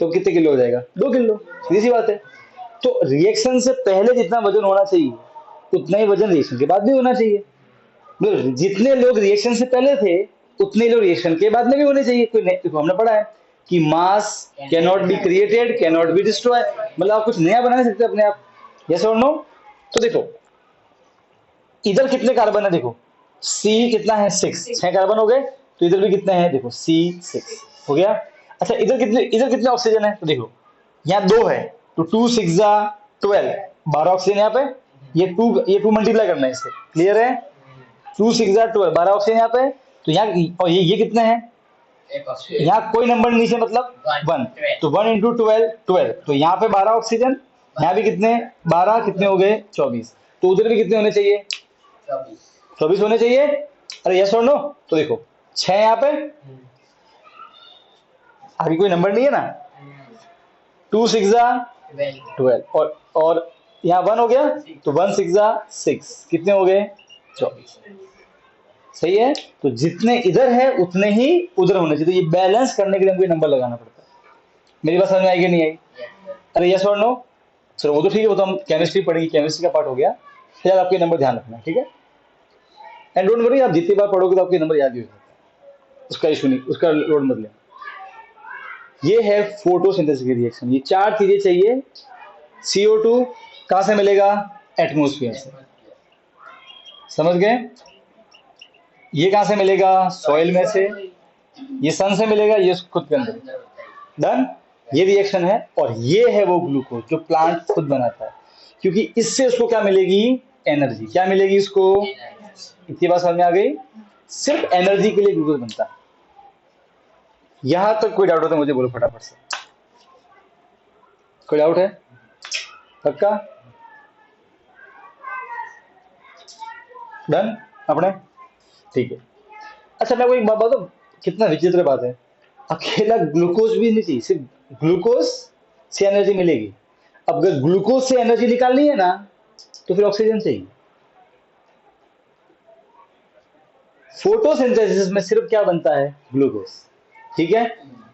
तो कितने किलो हो जाएगा? 2 किलो। सीधी सी बात है। तो रिएक्शन से पहले जितना वजन होना चाहिए उतना ही वजन रिएक्शन के बाद भी होना चाहिए। जितने लोग रिएक्शन से पहले थे उतने लोग रिएक्शन के बाद में भी होने चाहिए। कोई देखो, हमने पढ़ा है कि मास can not be created, can not be destroy, मतलब आप कुछ नया बना नहीं सकते अपने आप। यस और नो? तो देखो, इधर कितने कार्बन है? देखो, C कितना है? 6 कार्बन हो गए। तो इधर भी कितने हैं? देखो, C6 हो गया। अच्छा, इधर कितने ऑक्सीजन है? तो देखो, यहाँ 2 है, तो 2 6 12, 12 ऑक्सीजन यहाँ पे। ये 2 मल्टीप्लाई करना है इससे, क्लियर है? 2 6 12, 12 ऑक्सीजन यहाँ पे। तो यहाँ, और ये कितने हैं? यहाँ कोई नंबर नीचे, मतलब 1, तो 1 इंटू 12 12, तो यहाँ पे 12 ऑक्सीजन, यहाँ भी कितने? 12, कितने हो गए? 24। तो उधर भी कितने होने चाहिए? 24 होने चाहिए। अरे यस और नो? तो देखो, 6 यहाँ पे, आगे कोई नंबर नहीं है ना। 2 6 12, और यहाँ 1 हो गया, तो 1 6 6, कितने हो गए? 24। सही है? तो जितने इधर है उतने ही उधर होने चाहिए। तो ये बैलेंस करने के लिए हमको नंबर लगाना पड़ता है। मेरी बात समझ में आई कि नहीं आई? अरे यस और नो? चलो वो तो ठीक है, वो तो हम केमिस्ट्री पढ़ेंगे, केमिस्ट्री का पार्ट हो गया। फिर आपके नंबर ध्यान रखना, ठीक है? एंड डोंट वरी, आप जितनी बार पढ़ोगे तो आपके नंबर याद भी हो जाता है, उसका इशू नहीं, उसका लोड मत लेना। ये है फोटोसिंथेसिस की रिएक्शन। ये चार चीजें चाहिए। CO2 कहां से मिलेगा? एटमोस्फियर से। समझ गए? ये कहां से मिलेगा? सॉइल में से। ये सन से मिलेगा, ये खुद के अंदर। डन? ये रिएक्शन है, और ये है वो ग्लूकोज जो प्लांट खुद बनाता है, क्योंकि इससे उसको क्या मिलेगी? एनर्जी। क्या मिलेगी उसको? इतनी बात समझ में आ गई? सिर्फ एनर्जी के लिए ग्लूकोज बनता है। यहां तक कोई डाउट हो तो मुझे बोलो फटाफट से। कोई डाउट है? पक्का? डन अपने? ठीक है। अच्छा, मैं वो एक बात बताऊं, कितना विचित्र बात है, अकेला ग्लूकोज भी नहीं चाहिए, सिर्फ ग्लूकोज से एनर्जी मिलेगी। अब अगर ग्लूकोज से एनर्जी निकालनी है ना, तो फिर ऑक्सीजन चाहिए। फोटोसिंथेसिस में सिर्फ क्या बनता है? ग्लूकोज। ठीक है।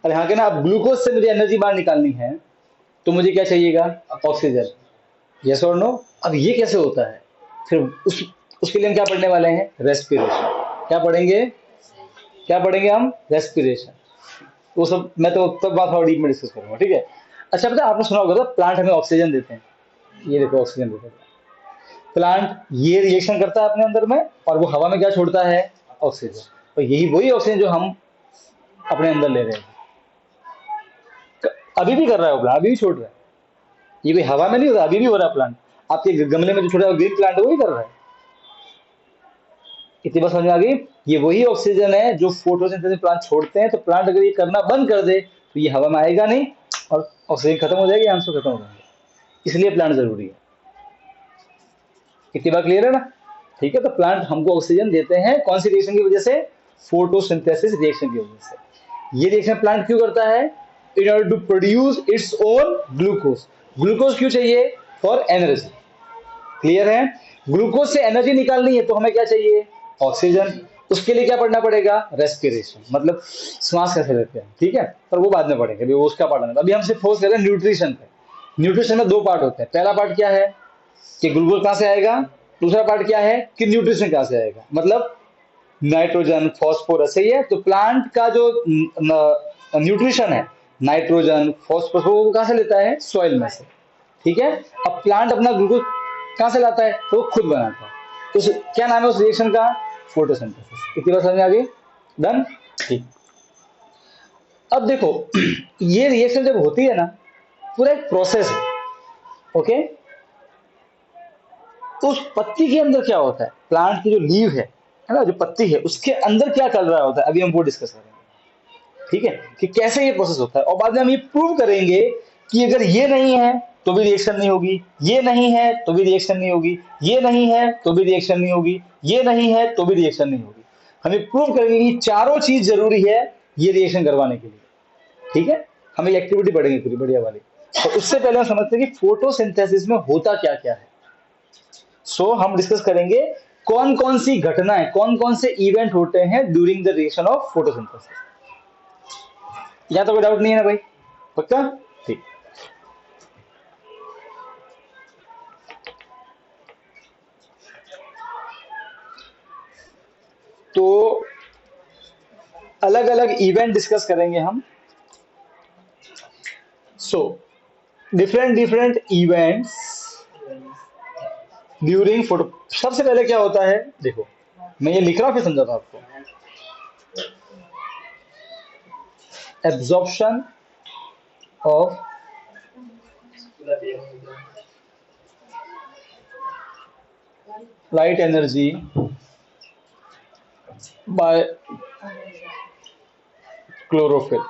अब यहाँ के ना, अब ग्लूकोज से मुझे एनर्जी बाहर निकालनी है तो मुझे क्या चाहिएगा, ऑक्सीजन। यस और नो। अब ये कैसे होता है, फिर उसके लिए हम क्या पढ़ने वाले हैं, रेस्पिरेशन। क्या पढ़ेंगे, क्या पढ़ेंगे हम, रेस्पिरेशन। वो सब मैं तो तब बात थोड़ा डीप में डिस्कस करूंगा, ठीक है। अच्छा पता है, आपने सुना होगा तो प्लांट हमें ऑक्सीजन देते हैं, ये देखो ऑक्सीजन देते हैं प्लांट, ये रिएक्शन करता है अपने अंदर में और वो हवा में क्या छोड़ता है, ऑक्सीजन। और यही वही ऑक्सीजन जो हम अपने अंदर ले रहे हैं, अभी भी कर रहा है वो प्लांट, अभी भी छोड़ रहा है। ये कोई हवा में नहीं होता, अभी भी हो रहा है प्लांट। आपके गमले में जो छोटा ग्रीन प्लांट है वही कर रहा है। इतनी बात समझ में आ गई। ये वही ऑक्सीजन है जो फोटोसिंथेसिस प्लांट छोड़ते हैं, तो प्लांट अगर ये करना बंद कर दे तो ये हवा में आएगा नहीं और ऑक्सीजन खत्म हो जाएगी, आंसर खत्म हो जाएंगे। इसलिए प्लांट जरूरी है। कितनी बार क्लियर है ना, ठीक है। तो प्लांट हमको ऑक्सीजन देते हैं कौन सी रिएक्शन की वजह से, फोटोसिंथेसिस रिएक्शन की वजह से। ये रिएक्शन प्लांट क्यों करता है, in order to produce its own glucose. Glucose क्यों चाहिए, फॉर एनर्जी। क्लियर है। ग्लूकोज से एनर्जी निकालनी है तो हमें क्या चाहिए, ऑक्सीजन। उसके लिए क्या पढ़ना पड़ेगा, रेस्पिरेशन, मतलब श्वास कैसे लेते हैं, ठीक है। पर वो बाद में पढ़ेंगे, अभी वो उसका पार्ट है। अभी हम सिर्फ फोकस कर रहे हैं न्यूट्रिशन पे। न्यूट्रिशन में दो पार्ट होते हैं। पहला पार्ट क्या है कि ग्लूकोज कहां से आएगा, दूसरा पार्ट क्या है कि न्यूट्रिशन कहां से आएगा, मतलब नाइट्रोजन फॉस्फोरस, सही है। तो प्लांट का जो न्यूट्रिशन है, नाइट्रोजन फॉस्फोरस, वो कहां से लेता है, सॉइल में से, ठीक है। अब प्लांट अपना ग्लूकोज कहां से लाता है, तो वो खुद बनाता है। तो क्या नाम है उस रिएक्शन का, फोटोसिंथेसिस। इतनी बात समझ में आ गई, डन, ठीक। अब देखो ये रिएक्शन जब होती है ना, पूरा एक प्रोसेस है, ओके। तो उस पत्ती के अंदर क्या होता है, प्लांट की जो लीव है ना, जो पत्ती है उसके अंदर क्या चल रहा होता है, अभी हम वो डिस्कस करेंगे, ठीक है, कि कैसे ये प्रोसेस होता है। और बाद में हम ये प्रूव करेंगे कि अगर ये नहीं है तो भी रिएक्शन नहीं होगी, ये नहीं है तो भी रिएक्शन नहीं होगी, ये नहीं है तो भी रिएक्शन नहीं होगी, ये नहीं है तो भी रिएक्शन नहीं होगी। हम ये प्रूव करेंगे कि चारों चीज जरूरी है ये रिएक्शन करवाने के लिए, ठीक है। हम एक एक्टिविटी पढ़ेंगे पूरी बढ़िया वाली। तो उससे पहले हम समझते हैं कि फोटोसिंथेसिस में होता क्या क्या है। सो हम डिस्कस करेंगे कौन कौन सी घटनाएं, कौन कौन से इवेंट होते हैं during the reaction of photosynthesis. यहां तो कोई डाउट नहीं है ना भाई, पक्का, ठीक। तो अलग अलग इवेंट डिस्कस करेंगे हम। So different different events during photo. सबसे पहले क्या होता है, देखो मैं ये लिख रहा हूं फिर समझाता हूं आपको। Absorption of light energy by chlorophyll.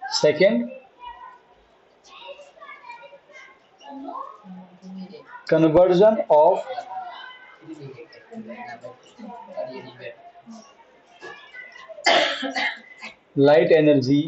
Second, conversion of light energy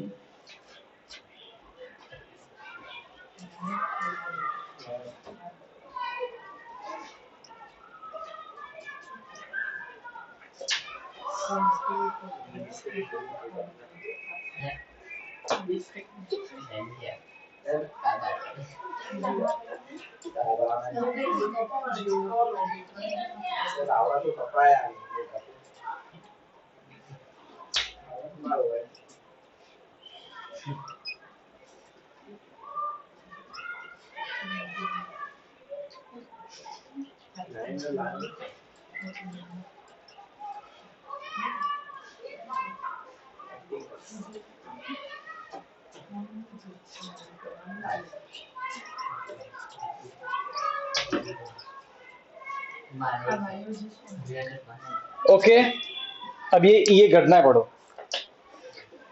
okay. अब ये घटनाएं पढ़ो।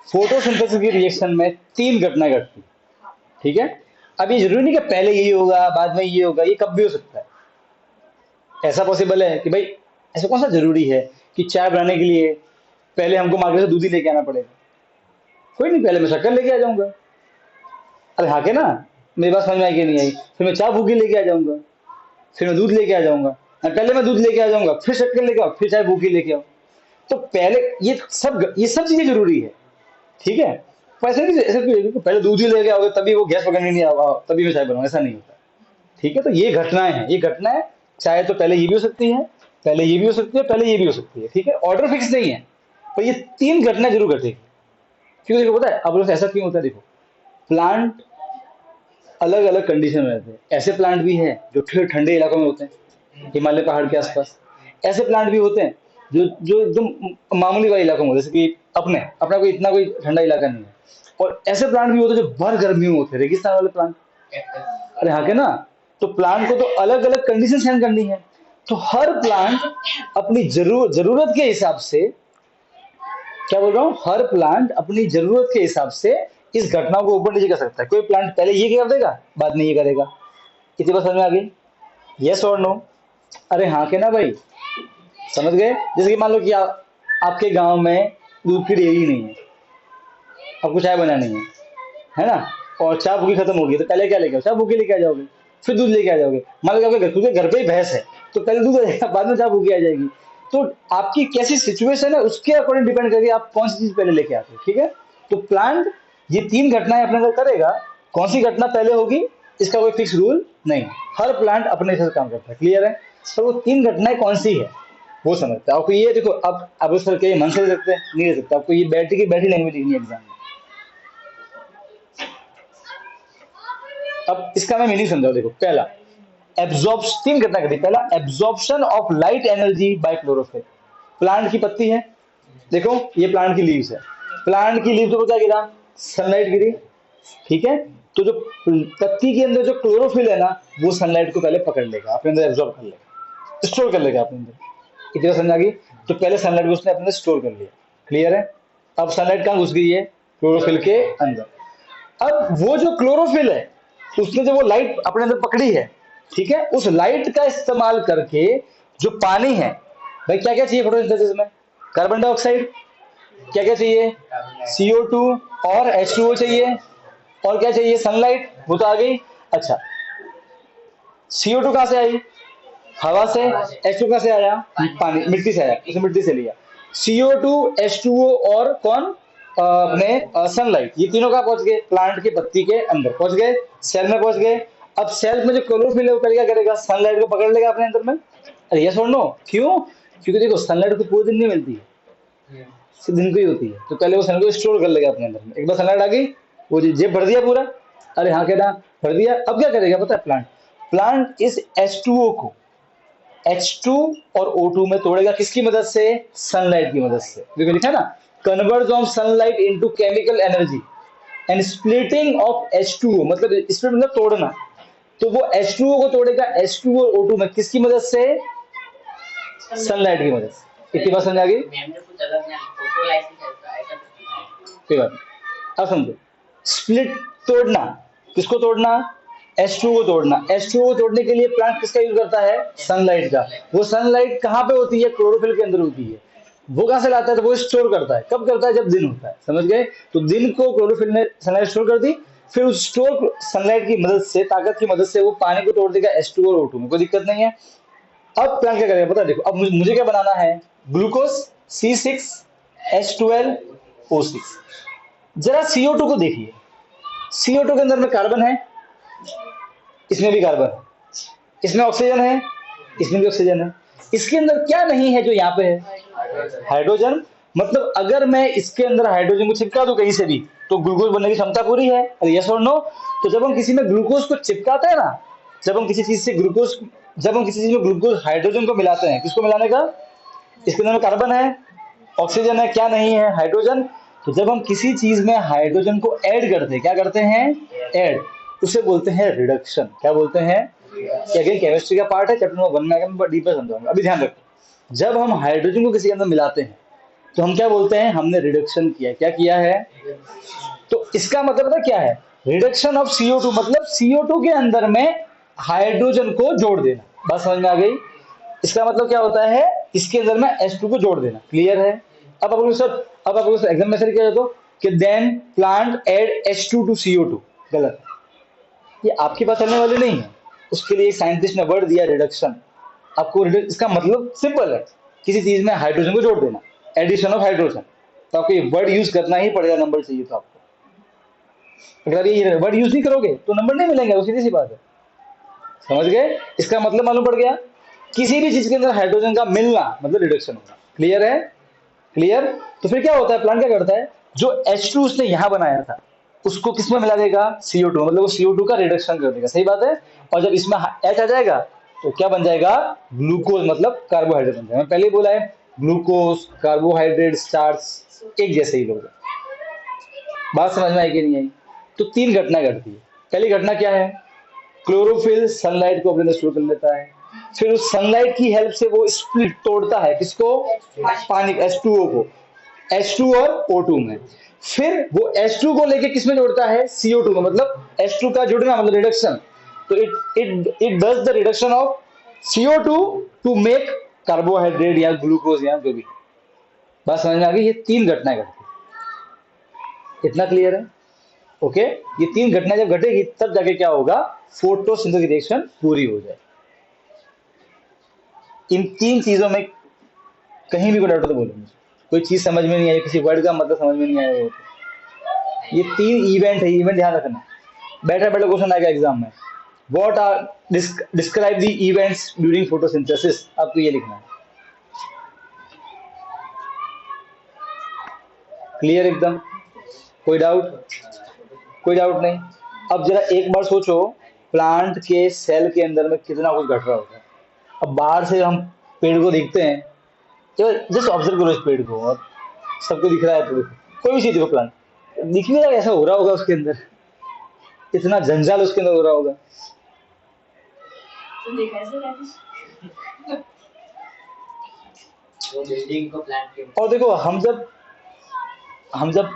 फोटोसिंथेसिस की रिएक्शन में तीन घटनाएं घटती, ठीक है। अब ये जरूरी नहीं कि पहले ये होगा बाद में ये होगा, ये कब भी हो सकता है। ऐसा पॉसिबल है कि भाई, ऐसा कौन सा जरूरी है कि चाय बनाने के लिए पहले हमको मार्केट से दूध ही लेके आना पड़ेगा। कोई नहीं, पहले मैं शक्कर लेके आ जाऊंगा। अरे हाँ के ना, मेरी बात समझ में आई कि नहीं आई, फिर मैं चाय भूखी लेके आ जाऊंगा, फिर मैं दूध लेके आ जाऊंगा। पहले मैं दूध लेके आ जाऊंगा, फिर शक्कर लेके आओ, फिर चाय भूखी लेके आओ। तो पहले ये सब चीजें जरूरी है, ठीक है। पर ऐसा नहीं, ऐसा कोई कि पहले दूध ही लेके आओगे तभी वो गैस पकड़नी नहीं आवा तभी मैं चाय बनाऊं, ऐसा नहीं होता, ठीक है। तो ये घटनाएं हैं, ये घटनाएं चाहे तो पहले ये भी हो सकती है, पहले ये भी हो सकती है, पहले ये भी हो सकती है, ठीक है। ऑर्डर फिक्स नहीं है, पर ये 3 घटनाएं जरूर घटेगी। क्योंकि देखो पता है अब लोग ऐसा क्यों होता है, देखो प्लांट अलग अलग कंडीशन में रहते हैं। ऐसे प्लांट भी हैं जो ठंडे इलाकों में होते हैं, हिमालय पहाड़ के आसपास। ऐसे प्लांट भी होते हैं जो जो एकदम मामूली वाले इलाकों में, जैसे कि अपना कोई इतना कोई ठंडा इलाका नहीं है। और ऐसे प्लांट भी होते हैं जो भर गर्मियों में होते हैं, रेगिस्तान वाले प्लांट। अरे हाँ के ना, तो प्लांट को तो अलग अलग कंडीशन सहन करनी है। तो हर प्लांट अपनी जरूरत के हिसाब से, क्या बोल रहा हूँ, हर प्लांट अपनी जरूरत के हिसाब से इस घटना को ऊपर नीचे कर सकता है। कोई प्लांट पहले ये कर देगा, बाद में ये करेगा। इतनी बात समझ में आ गई? यस और नो? अरे हाँ के ना भाई, समझ गए? जैसे कि मान लो कि आपके गांव में दूध की डेयरी नहीं है, आपको चाय बनानी है ना, और चाय भूखी खत्म होगी तो पहले क्या लेके आओ, चाय भूखी लेके आ जाओगे, फिर दूध लेके आ जाओगे। मान लो कि आपके घर पे ही भैंस है, तो पहले दूध आ जाएगा, बाद में चाय भूखी आ जाएगी। तो आपकी कैसी सिचुएशन है उसके अकॉर्डिंग डिपेंड करके आप कौन सी चीज पहले लेके आते हो, ठीक है। तो प्लांट ये 3 घटनाएं अपने अंदर करेगा, कौन सी घटना पहले होगी इसका कोई फिक्स रूल नहीं, हर प्लांट अपने हिसाब से काम करता है, क्लियर है। तो वो 3 घटनाएं कौन सी है वो समझते हैं। आपको ये देखो, अब आप उस करके मन से ले सकते हैं, नहीं ले सकते, आपको ये बैटरी लैंग्वेज लिखनी है एग्जाम में। अब इसका मैं मीनिंग समझाओ, देखो पहला एब्जॉर्ब्स, 3 घटना घटी। पहला absorption of light energy by chlorophyll. Plant की पत्ती है, देखो ये प्लांट की लीव्स है, प्लांट की लीव्स पर क्या गिरा, सनलाइट गिरी, ठीक है। तो जो पत्ती के अंदर जो क्लोरोफिल है ना, वो सनलाइट को पहले पकड़ लेगा, अपने अंदर एब्जॉर्ब कर लेगा, स्टोर कर लेगा अपने अंदर। इतना समझ आ गई? तो पहले सनलाइट को उसने अपने अंदर स्टोर कर लिया, क्लियर है। अब सनलाइट कहाँ घुस गई है, क्लोरोफिल के अंदर। अब वो जो क्लोरोफिल है उसने जब वो लाइट अपने अंदर पकड़ी है, ठीक है, उस लाइट का इस्तेमाल करके जो पानी है, भाई क्या क्या चाहिए फोटोसिंथेसिस में, कार्बन डाइऑक्साइड, क्या क्या चाहिए, CO2 और H2O चाहिए, और क्या चाहिए, सनलाइट, वो तो आ गई। अच्छा, CO2 कहां से आई, हवा से, H2 कहां से आया, पानी, मिट्टी से आया, उसने मिट्टी से लिया। CO2, H2O और कौन, अपने सनलाइट, ये तीनों कहां पहुंच गए, प्लांट की पत्ती के अंदर पहुंच गए, सेल में पहुंच गए। अब सेल में जो क्लोरोफिल है वो क्या करेगा, सनलाइट को पकड़ लेगा अपने अंदर में। अरे यस और नो? क्यों? क्योंकि देखो सनलाइट तो पूरे दिन नहीं मिलती है, सिर्फ दिन को ही होती है। तो पहले वो सनलाइट को स्टोर कर लेगा अपने अंदर में। एक बार सनलाइट आ गई, वो जेब भर दिया पूरा, अरे हाँ कहना, भर दिया। अब क्या करेगा पता है, प्लांट इस H2O को H2 और O2 में तोड़ेगा, किसकी मदद से, सनलाइट की मदद से। देखो लिखा ना, converse of sunlight into chemical energy and splitting of H2O, मतलब स्प्लिट मतलब तोड़ना। तो वो H2O को तोड़ेगा H2 और O2 में, किसकी मदद से, सनलाइट की मदद से। इतनी बात समझ आ गई? कोई बात नहीं, अब समझो, स्प्लिट तोड़ना, किसको तोड़ना, H2O को तोड़ना। H2O को तोड़ने के लिए प्लांट किसका यूज करता है, सनलाइट का। वो सनलाइट कहाँ पे होती है, क्लोरोफिल के अंदर होती है। वो कहां से लाता है, तो वो स्टोर करता है, कब करता है, जब दिन होता है, समझ गए। तो दिन को क्लोरोफिल ने सनलाइट स्टोर कर दी, फिर उस स्टोर सनलाइट की मदद से, ताकत की मदद से वो पानी को तोड़ देगा H2 और O2 में, कोई दिक्कत नहीं है। अब प्लांट क्या करेगा पता है, देखो अब मुझे क्या बनाना है, ग्लूकोज C6H12O6। जरा CO2 को देखिए, CO2 के अंदर में कार्बन है, इसमें भी कार्बन है, इसमें ऑक्सीजन है, इसमें भी ऑक्सीजन है। इसके अंदर क्या नहीं है जो यहाँ पे है, हाइड्रोजन। मतलब अगर मैं इसके अंदर हाइड्रोजन को चिपका दूं कहीं से भी, तो ग्लूकोज बनने की क्षमता पूरी है। यस और नो? तो जब हम किसी में ग्लूकोज को चिपकाते हैं ना, जब हम किसी चीज में ग्लूकोज हाइड्रोजन को मिलाते हैं, किसको मिलाने का, इसके अंदर में कार्बन है, ऑक्सीजन है, क्या नहीं है, हाइड्रोजन। तो जब हम किसी चीज में हाइड्रोजन को ऐड करते हैं, क्या करते हैं, ऐड, उसे बोलते हैं रिडक्शन। क्या बोलते हैं, अगेन केमिस्ट्री का पार्ट है, चैप्टर नंबर 1 में आगे मैं डीपर समझाऊंगा। अभी ध्यान रखो, जब हम हाइड्रोजन को किसी के अंदर मिलाते हैं तो हम क्या बोलते हैं, हमने रिडक्शन किया। क्या किया है, तो इसका मतलब पता क्या है, रिडक्शन ऑफ CO2, मतलब CO2 के अंदर में हाइड्रोजन को जोड़ देना। बात समझ में आ गई? इसका मतलब क्या होता है, इसके अंदर में H2 को जोड़ देना, क्लियर है। अब आपको एग्जाम में किया जाए कि then plant add H2 to CO2, गलत, ये आपकी बात चलने वाली नहीं है। उसके लिए साइंटिस्ट ने वर्ड दिया रिडक्शन। आपको इसका मतलब सिंपल है, किसी चीज में हाइड्रोजन को जोड़ देना। Addition of hydrogen. तो आपको ये वर्ड यूज करना ही पड़ेगा, नंबर चाहिए तो आपको। अगर ये वर्ड यूज नहीं करोगे तो नंबर नहीं मिलेंगे, वो सीधी सी बात है। समझ गए? इसका मतलब मालूम पड़ गया, किसी भी चीज के अंदर हाइड्रोजन का मिलना मतलब रिडक्शन होना। क्लियर है? क्लियर? तो फिर क्या होता है, प्लांट क्या करता है, जो H2 उसने यहां बनाया था उसको किस में मिला देगा, CO2, मतलब वो CO2 का रिडक्शन कर देगा। सही बात है। और जब इसमें H आ जाएगा तो क्या बन जाएगा, ग्लूकोज, मतलब कार्बोहाइड्रेट बन जाएगा। मैंने पहले ही बोला है, ग्लूकोज, कार्बोहाइड्रेट, स्टार्च एक जैसे ही लोग हैं। बात समझ में आई कि नहीं आई? तो तीन घटना घटती है। पहली घटना क्या है, क्लोरोफिल सनलाइट को अपने अंदर स्टोर कर लेता है, फिर उस सनलाइट की हेल्प से वो स्प्लिट तोड़ता है किसको, पानी, H2O को, H2 और O2 में। फिर वो H2 को लेके किसमें जोड़ता है, CO2 को, मतलब H2 का जुड़ना मतलब रिडक्शन। तो it does the reduction of CO2 to make carbohydrate या ग्लूकोज या जो भी। बात समझ में आ गई? ये तीन घटनाएं घटती है। इतना क्लियर है? ओके। ये तीन घटनाएं जब घटेगी तब जाके क्या होगा, फोटोसिंथेसिस रिएक्शन पूरी हो जाए। इन तीन चीजों में कहीं भी कोई डाउट तो बोलो मुझे, कोई चीज समझ में नहीं आई, किसी वर्ड का मतलब समझ में नहीं आया हो तो। ये तीन इवेंट है, इवेंट ध्यान रखना। बैठा बैठा क्वेश्चन आएगा एग्जाम में, what are describe the events during photosynthesis, आपको ये लिखना है। क्लियर एकदम? कोई डाउट? कोई डाउट नहीं। अब जरा एक बार सोचो, प्लांट के सेल के अंदर में कितना कुछ घट रहा होता है। अब बाहर से हम पेड़ को देखते हैं, तो जस्ट ऑब्जर्व करो इस पेड़ को, और सबको दिख रहा है, तो कोई भी चीज देखो, प्लांट दिख नहीं रहा, ऐसा हो रहा होगा उसके अंदर, इतना जंजाल उसके अंदर हो रहा होगा। तो देखा ऐसे वो बिल्डिंग को प्लान के। और देखो, हम जब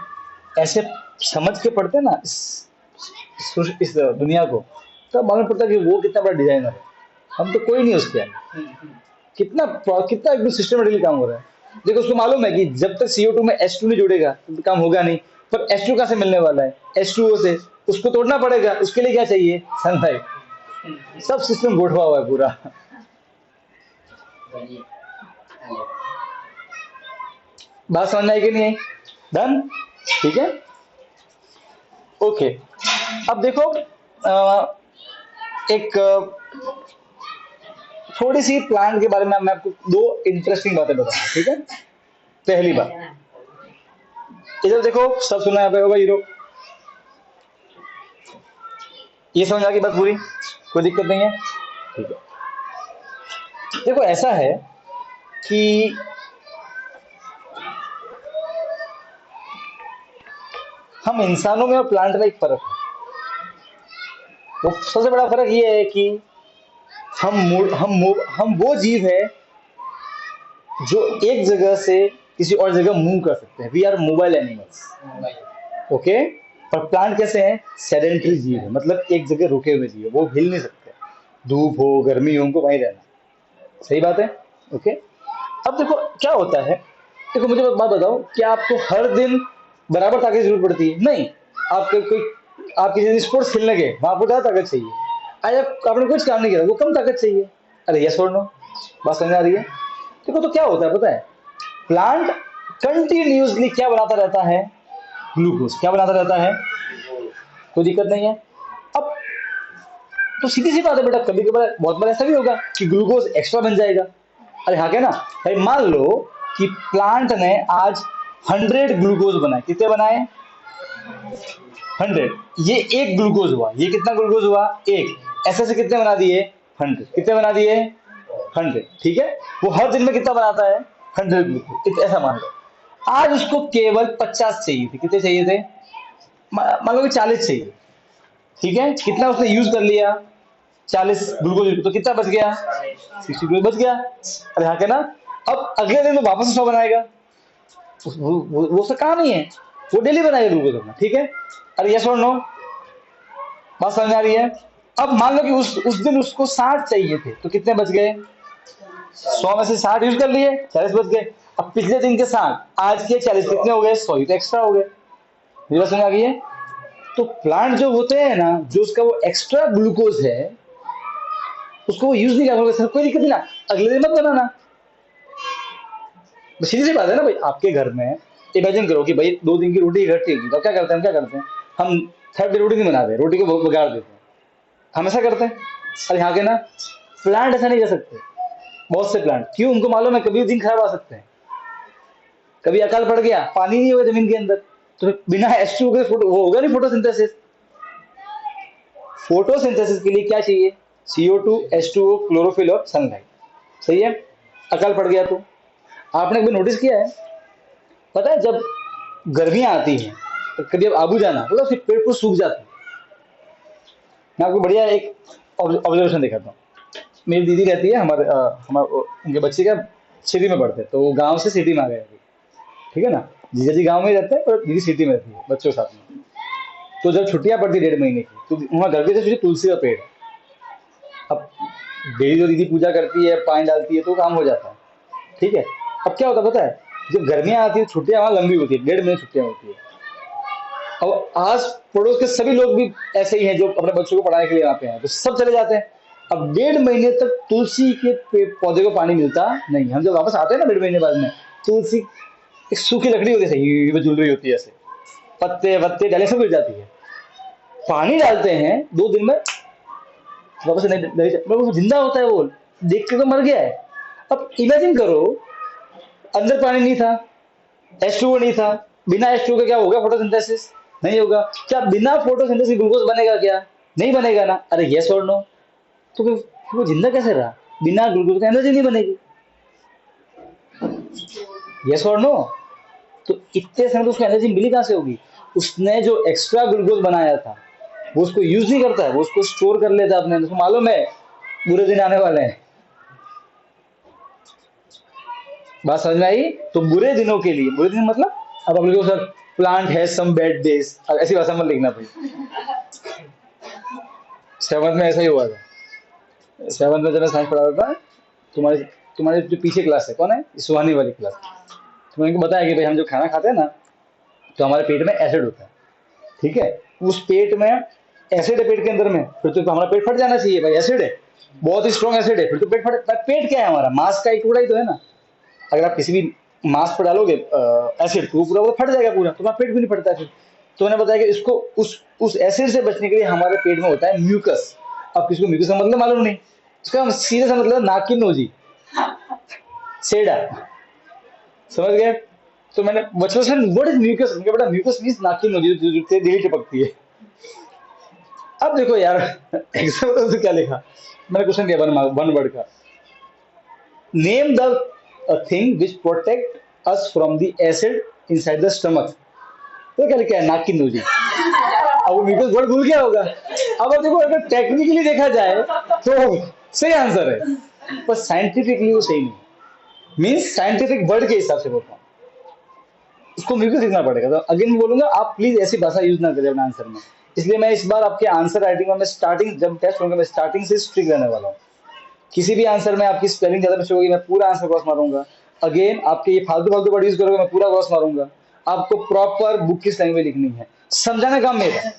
ऐसे समझ के पढ़ते हैं ना इस दुनिया को, तब मालूम पड़ता है कि वो कितना बड़ा डिजाइनर है, हम तो कोई नहीं उसके आगे। कितना कितना एकदम सिस्टमेटिकली काम हो रहा है। देखो, उसको मालूम है कि जब तक CO2 में H2 नहीं जुड़ेगा तो काम होगा नहीं, पर H2 कहां से मिलने वाला है, H2O से, उसको तोड़ना पड़ेगा, उसके लिए क्या चाहिए, सनलाइट। सब सिस्टम गोठवा हुआ है पूरा। बात समझ में आई कि नहीं आई? डन? ठीक है, ओके। अब देखो, एक थोड़ी सी प्लांट के बारे में मैं आपको दो इंटरेस्टिंग बातें बताऊंगा, ठीक है। पहली बात, इधर देखो, सब सुना यहाँ पे होगा हीरो, ये समझ आ गई बात पूरी, कोई दिक्कत नहीं है, ठीक है। देखो, ऐसा है कि हम इंसानों में और प्लांट में एक फर्क है। वो सबसे बड़ा फर्क ये है कि हम वो जीव है जो एक जगह से किसी और जगह मूव कर सकते हैं। We are mobile animals, okay. पर प्लांट कैसे हैं, सेडेंटरी जीव है, मतलब एक जगह रुके हुए जीव है, वो हिल नहीं सकते, धूप हो गर्मी हो उनको वहीं रहना। सही बात है, ओके। अब देखो क्या होता है, देखो मुझे बात बताओ, क्या आपको हर दिन बराबर ताकत की जरूरत पड़ती है? नहीं। आप किसी स्पोर्ट्स खेलने गए, वहां आपको ज्यादा ताकत चाहिए। आज आपने कुछ काम नहीं किया, वो कम ताकत चाहिए। अरे यस और नो, बात समझ आ रही है? देखो, तो क्या होता है पता है, प्लांट कंटिन्यूसली क्या बनाता रहता है, ग्लूकोज। क्या बनाता रहता है, कोई दिक्कत नहीं है। अब तो सीधी सी बात है बेटा, कभी कभार बहुत बार ऐसा भी होगा कि ग्लूकोज एक्स्ट्रा बन जाएगा। अरे हाँ, क्या ना भाई, मान लो कि प्लांट ने आज 100 ग्लूकोज बनाए। कितने बनाए, 100। ये एक ग्लूकोज हुआ, ये कितना ग्लूकोज हुआ, एक। ऐसे से कितने बना दिए, 100। कितने बना दिए, 100, ठीक है। वो हर दिन में कितना बनाता है, 100 ग्लूकोज, ऐसा मान लो। आज उसको केवल 50 चाहिए थे। कितने चाहिए थे, मान लो कि 40 चाहिए, ठीक है। कितना उसने यूज कर लिया, 40 ग्लूकोज, तो कितना बच गया, 60 ग्लूकोज बच गया। अरे हाँ, क्या ना। अब अगले दिन वो वापस 100 बनाएगा, वो उसका काम ही है, वो डेली बनाएगा ग्लूकोज अपना, ठीक है। अरे यस और नो, बात समझ आ रही है? अब मान लो कि उस दिन उसको 60 चाहिए थे, तो कितने बच गए, 100 में से 60 यूज कर लिए, 40 बच गए। अब पिछले दिन के 60, आज के 40, कितने हो गए, 100 ही तो एक्स्ट्रा हो गए। ये बात समझ आ गई है? तो प्लांट जो होते हैं ना, जो उसका वो एक्स्ट्रा ग्लूकोज है, उसको वो यूज नहीं कर सकते, कोई दिक्कत नहीं ना, अगले दिन मत बनाना। सीधी सी बात है ना भाई, आपके घर में इमेजिन करो कि भाई 2 दिन की रोटी इकट्ठी होगी, तो क्या करते हैं, हम क्या करते हैं, हम थर्ड डे रोटी नहीं बनाते, रोटी को बिगाड़ देते हैं, हम ऐसा करते हैं। और यहाँ के ना प्लांट ऐसा नहीं कर सकते, बहुत से प्लांट, क्यों, उनको मालूम है कभी दिन खराब आ सकते हैं, कभी अकाल पड़ गया, पानी नहीं होगा जमीन के अंदर, तो बिना H2O के फोटो वो होगा नहीं फोटोसिंथेसिस। फोटोसिंथेसिस के लिए क्या चाहिए, CO2, H2O, क्लोरोफिल और सनलाइट, सही है। अकाल पड़ गया तो आपने कभी नोटिस किया है, पता है जब गर्मियां आती हैं तो कभी अब आबू जाना तो फिर पेड़ पूरे सूख जाते हैं। मैं आपको बढ़िया एक ऑब्जर्वेशन दिखाता हूँ। मेरी दीदी रहती है, हमारे उनके बच्चे का सिटी में पढ़ते हैं, तो वो गांव से सिटी में आ गए अभी, ठीक है ना। जीजा जी गांव में ही रहते हैं और दीदी सिटी में रहती है बच्चों के साथ में। तो जब छुट्टियां पड़ती 1.5 महीने की, तो वहाँ घर के जैसे तुलसी का पेड़ है। अब डेली जो दीदी पूजा करती है, पानी डालती है, तो काम हो जाता है, ठीक है। अब क्या होता है पता है, जब गर्मियां आती है छुट्टियां वहाँ लंबी होती है, 1.5 महीने छुट्टियां होती है। अब आस पड़ोस के सभी लोग भी ऐसे ही हैं जो अपने बच्चों को पढ़ाने के लिए आते हैं, तो सब चले जाते हैं। अब 1.5 महीने तक तुलसी के पौधे को पानी मिलता नहीं। हम जब वापस आते हैं ना 1.5 महीने बाद में, तुलसी एक सूखी लकड़ी होती है, सही झूल रही होती है ऐसे, पत्ते वत्ते डाले सब गिर जाती है। पानी डालते हैं 2 दिन में वापस वो जिंदा होता है, वो देख के तो मर गया है। अब इमेजिन करो, अंदर पानी नहीं था, H2O नहीं था, बिना H2O के क्या होगा, फोटोसिंथेसिस नहीं होगा। क्या बिना फोटोसिंथेसिस ग्लूकोज बनेगा क्या, नहीं बनेगा ना। अरे यस और नो, तो फिर वो जिंदा कैसे रहा, बिना ग्लूकोज का एनर्जी नहीं बनेगी, यस और नो। तो इतने समय तो उसको एनर्जी मिली कहां से होगी, उसने जो एक्स्ट्रा ग्लूकोज बनाया था वो उसको यूज नहीं करता है, वो उसको स्टोर कर लेता है अपने अंदर, उसको मालूम है बुरे दिन आने वाले हैं। बात समझ में आई। तो बुरे दिनों के लिए, बुरे दिन मतलब, अब आप लोगों सर प्लांट है सम बैड डेज, ऐसी भाषा मत लिखना भाई, 7th में ऐसा ही हुआ था। 7th में जब मैं साइंस पढ़ा रहा था, तुम्हारे तुम्हारे जो पीछे क्लास है, कौन है, सुहानी वाली क्लास, तो मैंने बताया कि भाई हम जो खाना खाते हैं ना, तो हमारे पेट में एसिड होता है, ठीक है। उस पेट में एसिड है, पेट के अंदर में, फिर तो हमारा पेट फट जाना चाहिए भाई, एसिड है, बहुत ही स्ट्रॉन्ग एसिड है, फिर तो पेट फट। पेट क्या है हमारा, मांस का एक टुकड़ा ही तो है ना। अगर आप किसी भी मांस पर डालोगे एसिड, तो वो पूरा फट जाएगा पूरा, तो हमारा पेट भी नहीं फटता फिर। तो मैंने बताया कि इसको उस एसिड से बचने के लिए हमारे पेट में होता है म्यूकस। अब किसको म्यूकस का मतलब मालूम नहीं, इसका सीधे सा मतलब नाकिन नोजी, सेडा, समझ गए। तो मैंने बचपन से व्हाट इज म्यूकस, उनके बेटा म्यूकस मींस नाकिन नोजी, जो दिल टपकती है। अब देखो यार एग्जाम तो क्या लिखा, मैंने क्वेश्चन दिया वन वर्ड का, name the thing which protect us from the acid inside the stomach. तो क्या लिखा है, नाक की नोजी। अब वो म्यूकस वर्ड भूल गया होगा। अब देखो अगर टेक्निकली देखा जाए तो सही आंसर है, पर साइंटिफिकली वो सही नहीं, मीन्स साइंटिफिक वर्ड के हिसाब से बोलता हूँ, उसको म्यूकस लिखना पड़ेगा। तो अगेन बोलूंगा, आप प्लीज ऐसी भाषा यूज ना करें अपने आंसर में। इसलिए मैं इस बार आपके आंसर राइटिंग में, मैं स्टार्टिंग जब टेस्ट होंगे, मैं स्टार्टिंग से स्ट्रिक्ट रहने वाला हूँ। किसी भी आंसर में आपकी स्पेलिंग ज्यादा मिस्टेक होगी, मैं पूरा आंसर क्रॉस मारूंगा। अगेन आपके ये फालतू फालतू वर्ड यूज करोगे, मैं पूरा क्रॉस मारूंगा। आपको प्रॉपर बुक की स्लैंग्वेज में लिखनी है, समझाने का काम मेरा है,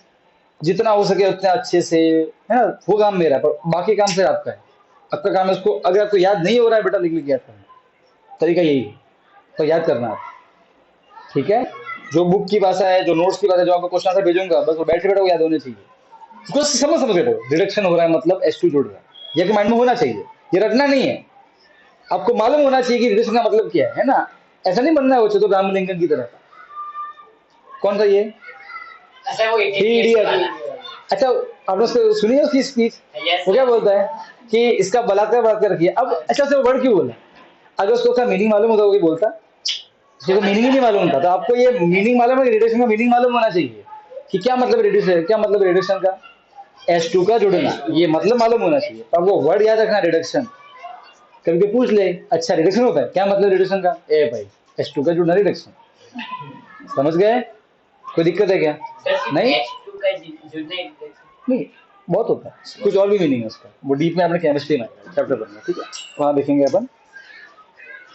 जितना हो सके उतना अच्छे से, है ना, वो काम मेरा है, पर बाकी काम फिर आपका है। आपका काम है उसको, अगर आपको याद नहीं हो रहा है बेटा, लिख लिख याद करना, तरीका यही है, तो याद करना आप, ठीक है। जो बुक की भाषा है, जो नोट्स की भाषा है, जो आपको क्वेश्चन आंसर भेजूंगा, बस वो बैठे बैठे वो याद होने चाहिए। उसको समझ समझ के पढ़ो, रिडक्शन हो रहा है मतलब H2 जुड़ रहा है, ये कि माइंड में होना चाहिए, ये रटना नहीं है। आपको मालूम होना चाहिए कि रिडक्शन का मतलब क्या है ना। ऐसा नहीं बनना है वो चतुर रामलिंगन की तरह। कौन सा ये, अच्छा वो थ्री इडियट। अच्छा आपने उसको सुनी है उसकी स्पीच, वो क्या बोलता है कि इसका बलात्कार बलात्कार किया। अब अच्छा से वो वर्ड क्यों बोला, अगर उसको उसका मीनिंग मालूम होता वो बोलता, उसको मीनिंग ही नहीं मालूम था। तो आपको ये मीनिंग मालूम है, रिडक्शन का मीनिंग मालूम होना चाहिए कि क्या मतलब रिडक्शन, क्या मतलब रिडक्शन का, H2 का जुड़ना, ये मतलब मालूम होना चाहिए। अब वो वर्ड याद रखना, रिडक्शन, कभी कोई पूछ ले अच्छा रिडक्शन होता है क्या, मतलब रिडक्शन का, ए भाई H2 का जुड़ना रिडक्शन, समझ गए। कोई दिक्कत है क्या, नहीं नहीं, बहुत होता है, कुछ और भी मीनिंग है उसका, वो डीप में अपने केमिस्ट्री में चैप्टर बनना, ठीक है, वहां देखेंगे अपन।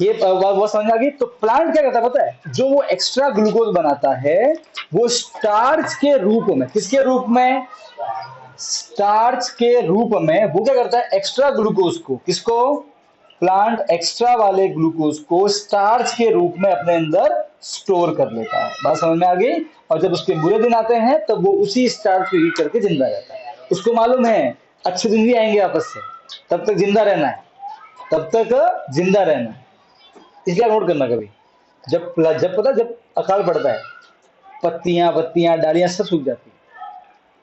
ये बहुत समझ आ गई। तो प्लांट क्या करता है पता है, जो वो एक्स्ट्रा ग्लूकोज बनाता है वो स्टार्च के रूप में, किसके रूप में, स्टार्च के रूप में, वो क्या करता है एक्स्ट्रा ग्लूकोज को, किसको, प्लांट एक्स्ट्रा वाले ग्लूकोज को स्टार्च के रूप में अपने अंदर स्टोर कर लेता है। बात समझ में आ गई? और जब उसके बुरे दिन आते हैं तब वो उसी स्टार्च को हीट करके जिंदा रहता है। उसको मालूम है अच्छे दिन भी आएंगे आपस से, तब तक जिंदा रहना है, तब तक जिंदा रहना है। इसलिए नोट करना कभी जब जब अकाल पड़ता है, पत्तियां पत्तियां डालियां सब सूख जाती है,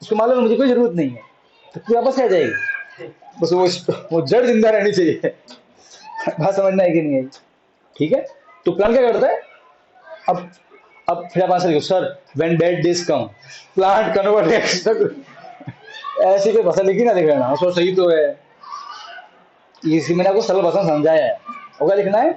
उसको मालूम है मुझे कोई जरूरत नहीं है, तो फिर वापस आ जाएगी, बस वो जड़ जिंदा रहनी चाहिए। बात समझना है कि नहीं आई? ठीक है, तो प्लान क्या करता है? अब फिर आप आंसर लिखो, sir when bad days come plant convert ऐसी कोई भाषा लिखी ना लिख लेना, उसको सही तो है, इसी मैंने आपको सरल भाषा में समझाया है। और क्या लिखना है?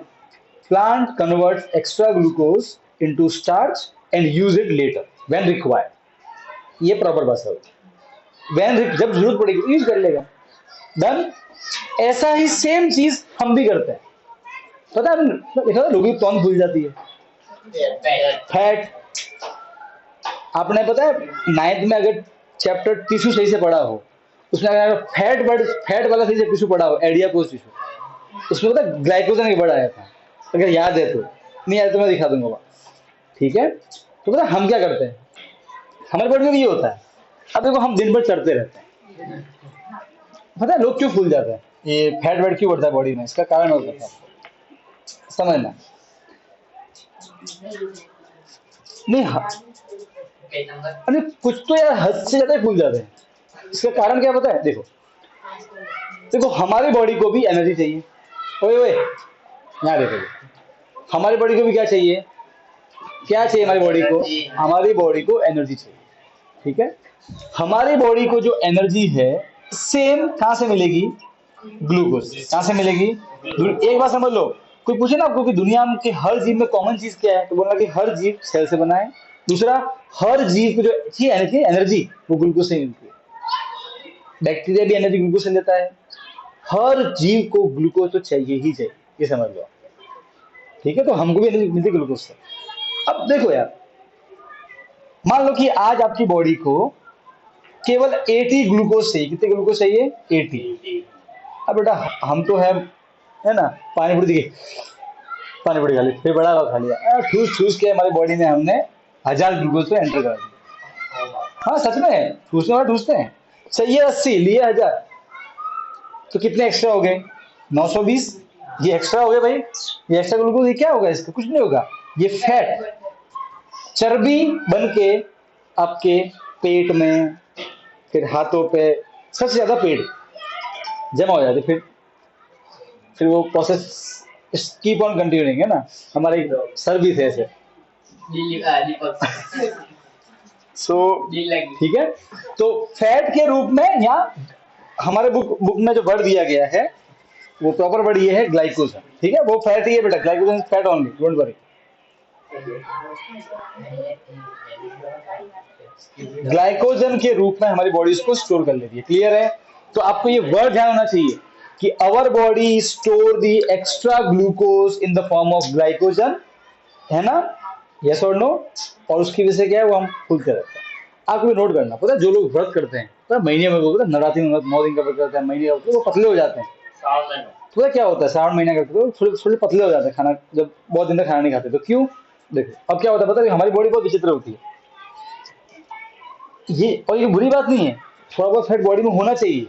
Plant converts extra glucose into starch and use it later when required. ये प्रॉपर भाषा होती है। व्हेन जब जरूरत पड़ेगी यूज कर लेगा, डन। ऐसा ही सेम चीज हम भी करते हैं। पता है देखा लोगों की टोन भूल जाती है, फैट। आपने पता है 9th में अगर चैप्टर टिश्यू सही से पढ़ा हो, उसमें अगर फैट वाला सही से टिश्यू पढ़ा हो, एडियापोज टिश्यू, उसमें पता ग्लाइकोजन के वर्ड आया था, अगर याद है तो, नहीं आया तो मैं दिखा दूंगा वहाँ। ठीक है, तो पता हम क्या करते हैं, हमारे बॉडी में भी ये होता है। अब देखो हम दिन भर चढ़ते रहते हैं, पता है लोग क्यों फूल जाते हैं, ये फैट वेट क्यों बढ़ता है बॉडी में, इसका कारण होता है समझना। नहीं अरे कुछ तो यार हद से ज्यादा फूल जाते हैं, इसका कारण क्या पता है? देखो देखो हमारी बॉडी को भी एनर्जी चाहिए। ओए ओए यहाँ देखो, हमारी बॉडी को भी क्या चाहिए, क्या चाहिए हमारी बॉडी को? हमारी बॉडी को एनर्जी चाहिए। ठीक है, हमारी बॉडी को जो एनर्जी है सेम कहां से मिलेगी? ग्लूकोज। कहां से मिलेगी? एक बात समझ लो, कोई पूछे ना आपको कि दुनिया के हर जीव में कॉमन चीज क्या है, तो बोलना कि हर जीव सेल से बना है। दूसरा, हर जीव को जो चाहिए एनर्जी वो ग्लूकोज से मिलती है। बैक्टीरिया भी एनर्जी ग्लूकोज से लेता है। हर जीव को ग्लूकोज तो चाहिए ही चाहिए, ये समझ लो। ठीक है, तो हमको भी एनर्जी मिलती है ग्लूकोज से। अब देखो यार, मान लो कि आज आपकी बॉडी को केवल 80 ग्लूकोज चाहिए। कितने ग्लूकोज चाहिए? 80। अब बेटा हम तो है ना, पानी पूरी खा ली, फिर बड़ा खा लिया, ठूस ठूस के हमारी बॉडी में हमने 1000 ग्लूकोज पे एंटर करा दिया। हाँ सच में ठूसने वाले ठूसते हैं। चाहिए 80, लिए 1000, तो कितने एक्स्ट्रा हो गए? 920। ये एक्स्ट्रा हो गया भाई, ये एक्स्ट्रा ग्लूकोज, ये क्या होगा? इसका कुछ नहीं होगा, ये फैट चर्बी बन के आपके पेट में, फिर हाथों पे, सबसे ज्यादा पेट जमा हो जाती, फिर वो प्रोसेस कीप ऑन कंटिन्यूइंग है ना। हमारे सर भी थे ऐसे। सो ठीक है, तो फैट के रूप में यहाँ हमारे बुक में जो वर्ड दिया गया है वो प्रॉपर वर्ड ये है ग्लाइकोजन। ठीक है, वो फैट ही है बेटा, glycogen fat only, don't worry. Glycogen के रूप में हमारी बॉडी इसको स्टोर कर लेती है। क्लियर है? तो आपको ये वर्ड ध्यान होना चाहिए कि our body store the extra glucose in the form of glycogen, है ना? यस और नो? और उसकी वजह से क्या है, वो हम फूलते रहते हैं। आपको भी नोट करना, पता है जो लोग व्रत करते हैं, पता महीने में पता नवरात्रि में 9 दिन का व्रत करते हैं, महीने का, वो पतले हो जाते हैं। पता क्या होता है, श्रावण महीने का थोड़े थोड़े पतले हो जाते हैं, खाना जब बहुत दिन तक खाना नहीं खाते, तो क्यों? देखो अब क्या होता है पता है, हमारी बॉडी बहुत विचित्र होती है ये, और ये बुरी बात नहीं है, थोड़ा बहुत फैट बॉडी में होना चाहिए,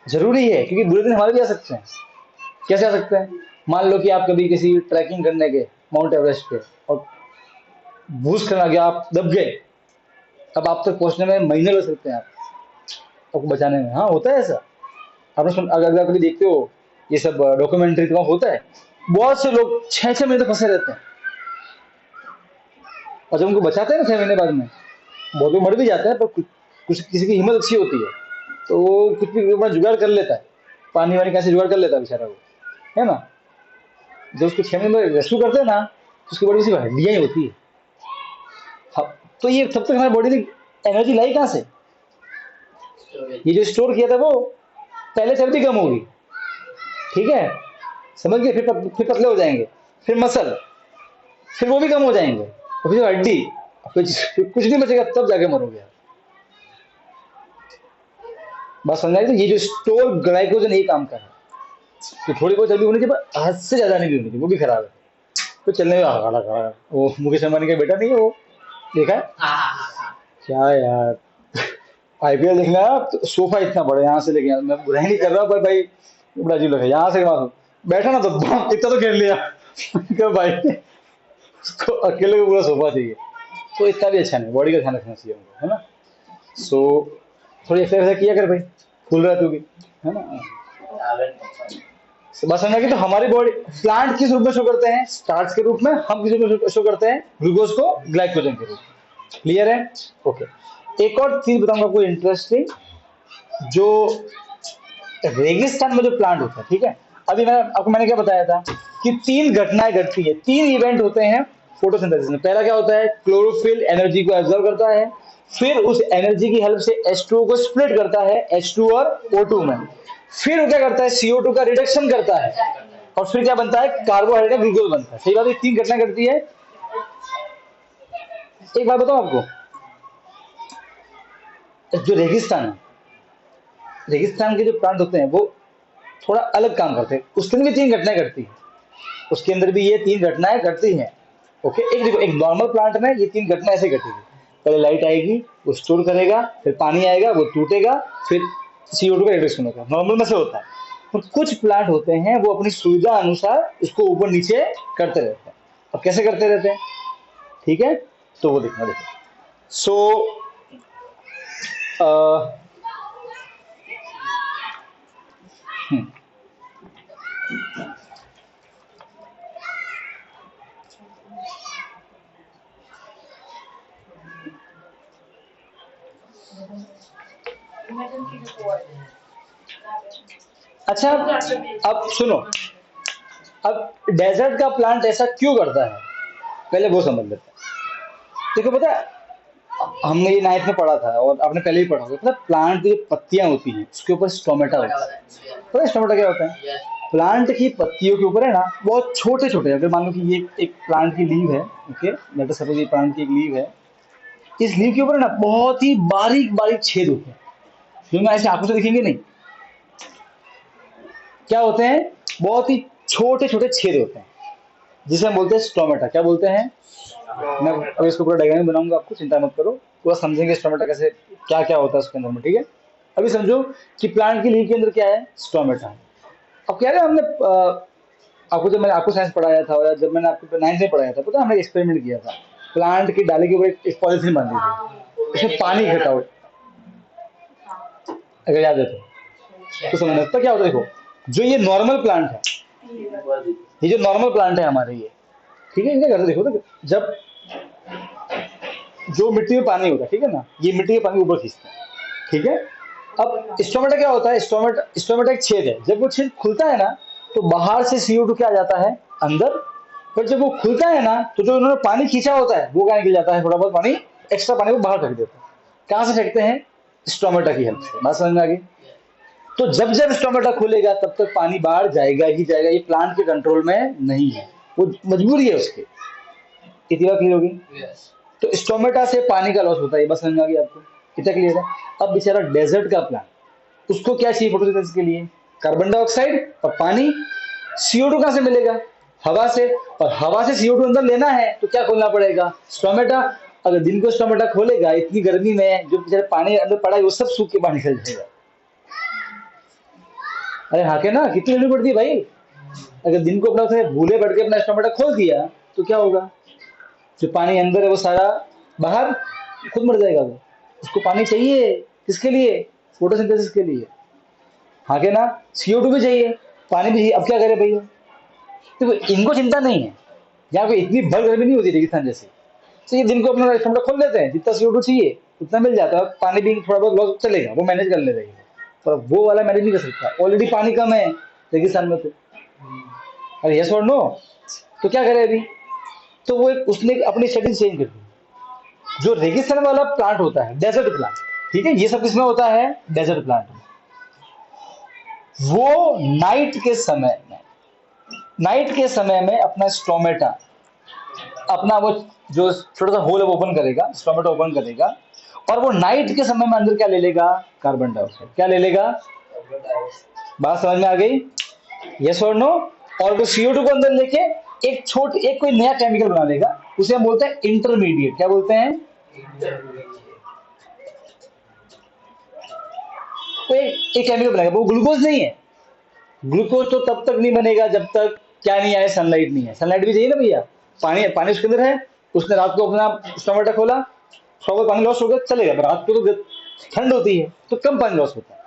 जरूरी है, क्योंकि बुरे दिन हमारे भी आ सकते हैं। कैसे आ सकते हैं? मान लो कि आप कभी किसी ट्रैकिंग करने गए माउंट एवरेस्ट पे और भूस्खलन आ गया, आप दब गए, अब आप तक पहुंचने में महीने लग सकते हैं आपको बचाने में। हाँ होता है ऐसा, आपने अगर कभी देखते हो ये सब डॉक्यूमेंट्री, तो होता है बहुत से लोग 6-6 महीने तक फंसे रहते हैं, और जब उनको बचाते हैं ना 6 महीने बाद में, बहुत लोग मर भी जाते हैं, पर कुछ किसी की हिम्मत अच्छी होती है तो वो कुछ भी अपना जुगाड़ कर लेता है, पानी वानी कैसे जुगाड़ कर लेता है बेचारा वो, है ना? जब उसको 6 महीने में रेस्क्यू करते हैं ना, तो उसकी बॉडी सिर्फ हड्डियां ही होती है। हाँ, तो ये तब तक हमारी बॉडी ने एनर्जी लाई कहाँ से? ये जो स्टोर किया था वो पहले चर्बी कम होगी, ठीक है, समझ गए? फिर पतले हो जाएंगे, फिर मसल, फिर वो भी कम हो जाएंगे, और फिर हड्डी, कुछ नहीं बचेगा, तब जाके मरोगे आप। बस समझ आई? तो ये जो स्टोर ग्लाइकोजन यही काम कर रहा है। तो थोड़ी बहुत चर्बी होनी चाहिए पर हद से ज्यादा नहीं होनी चाहिए, वो भी खराब है। तो चलने में खड़ा खड़ा वो मुकेश अंबानी का बेटा नहीं है वो, देखा है हाँ। क्या यार। आईपीएल देखना है आप, तो सोफा इतना बड़ा यहाँ से लेके मैं बुराई नहीं कर रहा पर भाई बड़ा अजीब लगा यहाँ से वहां बैठा ना तो बम इतना तो गिर लिया क्या भाई, उसको अकेले को पूरा सोफा चाहिए। तो इतना भी अच्छा नहीं, बॉडी का ध्यान रखना चाहिए उनको, है ना। सो थोड़ी एक्सरसाइज किया कर भाई, फूल रहा तू भी, है ना। बात समझ की। तो हमारी बॉडी प्लांट किस रूप में शो करते हैं, स्टार्च के रूप में, हम किस रूप में शो करते हैं, ग्लूकोज को ग्लाइकोजन के रूप में। क्लियर है, ओके। एक और चीज बताऊंगा आपको इंटरेस्टिंग, जो रेगिस्तान में जो प्लांट होता है, ठीक है। अभी मैंने क्या बताया था कि 3 घटनाएं घटती है, 3 इवेंट होते हैं फोटोसिंथेसिस में। पहला क्या होता है, क्लोरोफिल एनर्जी को एब्जॉर्ब करता है, फिर उस एनर्जी की हेल्प से H2O को स्प्लिट करता है H2 और O2 में, फिर वो क्या करता है CO2 का रिडक्शन करता है, और फिर क्या बनता है, कार्बोहाइड्रेट ग्लूकोज बनता है। सही बात है, 3 घटनाएं घटती है। एक बात बताओ आपको, जो रेगिस्तान है, रेगिस्तान के जो प्लांट होते हैं वो थोड़ा अलग काम करते हैं, उसके अंदर भी 3 घटनाएं घटती हैं, उसके अंदर भी ये 3 घटनाएं घटती हैं। ओके, एक देखो, एक नॉर्मल प्लांट में ये 3 घटनाएं ऐसे घटेगी, पहले लाइट आएगी वो स्टोर करेगा, फिर पानी आएगा वो टूटेगा, फिर CO2 का रिडक्शन होगा, नॉर्मल में से होता है। और कुछ प्लांट होते हैं वो अपनी सुविधा अनुसार इसको ऊपर नीचे करते रहते हैं। अब कैसे करते रहते हैं, ठीक है, तो वो देखना। देखो सो अच्छा, अब सुनो, अब डेजर्ट का प्लांट ऐसा क्यों करता है, पहले वो समझ लेते हैं। देखो पता है, हमने ये नाइन्थ में पढ़ा था और आपने पहले ही पढ़ा होगा, पता है प्लांट की जो पत्तियां होती हैं उसके ऊपर स्टोमेटा होता है। पता है स्टोमेटा क्या होता है, प्लांट की पत्तियों के ऊपर है ना बहुत छोटे छोटे, अगर मान लो कि ये एक प्लांट की लीव है, ओके, लेट अस सपोज ये प्लांट की एक लीव है, इस लीव के ऊपर है ना बहुत ही बारीक बारीक छेद होते हैं, जो मैं ऐसे आंखों से दिखेंगे नहीं, क्या होते हैं, बहुत ही छोटे छोटे छेद होते हैं, जिसे हम बोलते हैं स्टोमेटा। क्या बोलते हैं, मैं अब इसको पूरा डायग्राम बनाऊंगा, आपको चिंता मत करो, पूरा समझेंगे स्टोमेटा कैसे, क्या क्या होता है उसके अंदर में, ठीक है। अभी समझो कि प्लांट की लीफ के अंदर क्या है, स्टोमेटा है। अब क्या है, हमने आपको जब मैंने आपको साइंस पढ़ाया था और जब मैंने आपको 9th में पढ़ाया था, पता है हमने एक्सपेरिमेंट किया था, प्लांट की डाली के ऊपर एक पॉलिथीन बांधी थी, उसमें पानी इकट्ठा हो, अगर याद है तो समझना। तो क्या होता है, देखो जो ये नॉर्मल प्लांट है, ये जो नॉर्मल प्लांट है हमारे ये, ठीक है, इनका करते देखो तो जब जो मिट्टी में पानी होता है, ठीक है ना, ये मिट्टी के पानी ऊपर खींचता है, ठीक है। अब स्टोमेटा क्या होता है, स्टोमेटा एक छेद है, जब वो छेद खुलता है ना तो बाहर से CO2 क्या आ जाता है अंदर, पर जब वो खुलता है ना तो जो उन्होंने पानी खींचा होता है वो क्या निकल जाता है, थोड़ा बहुत पानी, एक्स्ट्रा पानी को बाहर फेंक देता है। कहाँ से फेंकते हैं, स्टोमेटा की हेल्प से। बात समझ में आ गई। तो जब जब स्टोमेटा खुलेगा तब तक पानी बाहर जाएगा ही जाएगा, ये प्लांट के कंट्रोल में नहीं है, वो मजबूरी है उसकी। कितनी बार क्लियर होगी। तो स्टोमेटा से पानी का लॉस होता है, बस समझ में आ गई आपको, कितना क्लियर है। अब बेचारा डेजर्ट का प्लांट, उसको क्या चाहिए फोटोसिंथेसिस के लिए, कार्बन डाइऑक्साइड और पानी। CO2 कहां से मिलेगा, हवा से, और हवा से CO2 अंदर लेना है तो क्या खोलना पड़ेगा, स्टोमेटा। अगर दिन को स्टोमेटा खोलेगा, इतनी गर्मी में जो बेचारा पानी अंदर पड़ा है वो सब सूख के बाहर निकल जाएगा। अरे हाँ के ना, कितनी गर्मी पड़ती है भाई। अगर दिन को अपना भूले बैठ के अपना स्टोमेटा खोल दिया तो क्या होगा, जो पानी अंदर है वो सारा बाहर, खुद मर जाएगा वो। उसको पानी चाहिए, किसके लिए, फोटोसिंथेसिस के लिए। हाँ के ना, CO2 भी चाहिए, पानी भी चाहिए। अब क्या करे भैया, देखो इनको चिंता नहीं है, यहाँ पे इतनी भर गर्मी नहीं होती रेगिस्तान जैसे, तो ये दिन को अपना स्टोमेटा खोल लेते हैं, जितना CO2 चाहिए उतना मिल जाता है, पानी भी थोड़ा बहुत लॉस चलेगा, वो मैनेज कर ले रही है। पर वो वाला मैनेज नहीं कर सकता, ऑलरेडी पानी कम है रेगिस्तान में तो। अरे यस और नो, तो क्या करे अभी, तो वो उसने अपनी सेटिंग चेंज कर दी। जो रेगिस्तान वाला प्लांट होता है, डेजर्ट प्लांट, ठीक है, ये सब किसमें होता है, डेजर्ट प्लांट में। वो नाइट के समय में अपना स्टोमेटा, अपना वो जो छोटा सा होल है वो ओपन करेगा, स्टोमेटा ओपन करेगा, और वो नाइट के समय में अंदर क्या ले लेगा, कार्बन डाइऑक्साइड। क्या ले लेगा, बात समझ में आ गई। यस और नो? और वो CO2 को अंदर लेके एक कोई नया केमिकल बना लेगा, उसे हम बोलते हैं इंटरमीडिएट। क्या बोलते हैं? तो एक केमिकल बनाएगा, वो ग्लूकोज नहीं है। ग्लूकोज तो तब तक नहीं बनेगा जब तक क्या नहीं आए, सनलाइट नहीं है। सनलाइट भी चाहिए ना भैया। पानी पानी उसके अंदर है, उसने रात को अपना टमाटर खोला, सुबह पानी लॉस हो गया चलेगा, पर रात को तो ठंड होती है तो कम पानी लॉस होता है।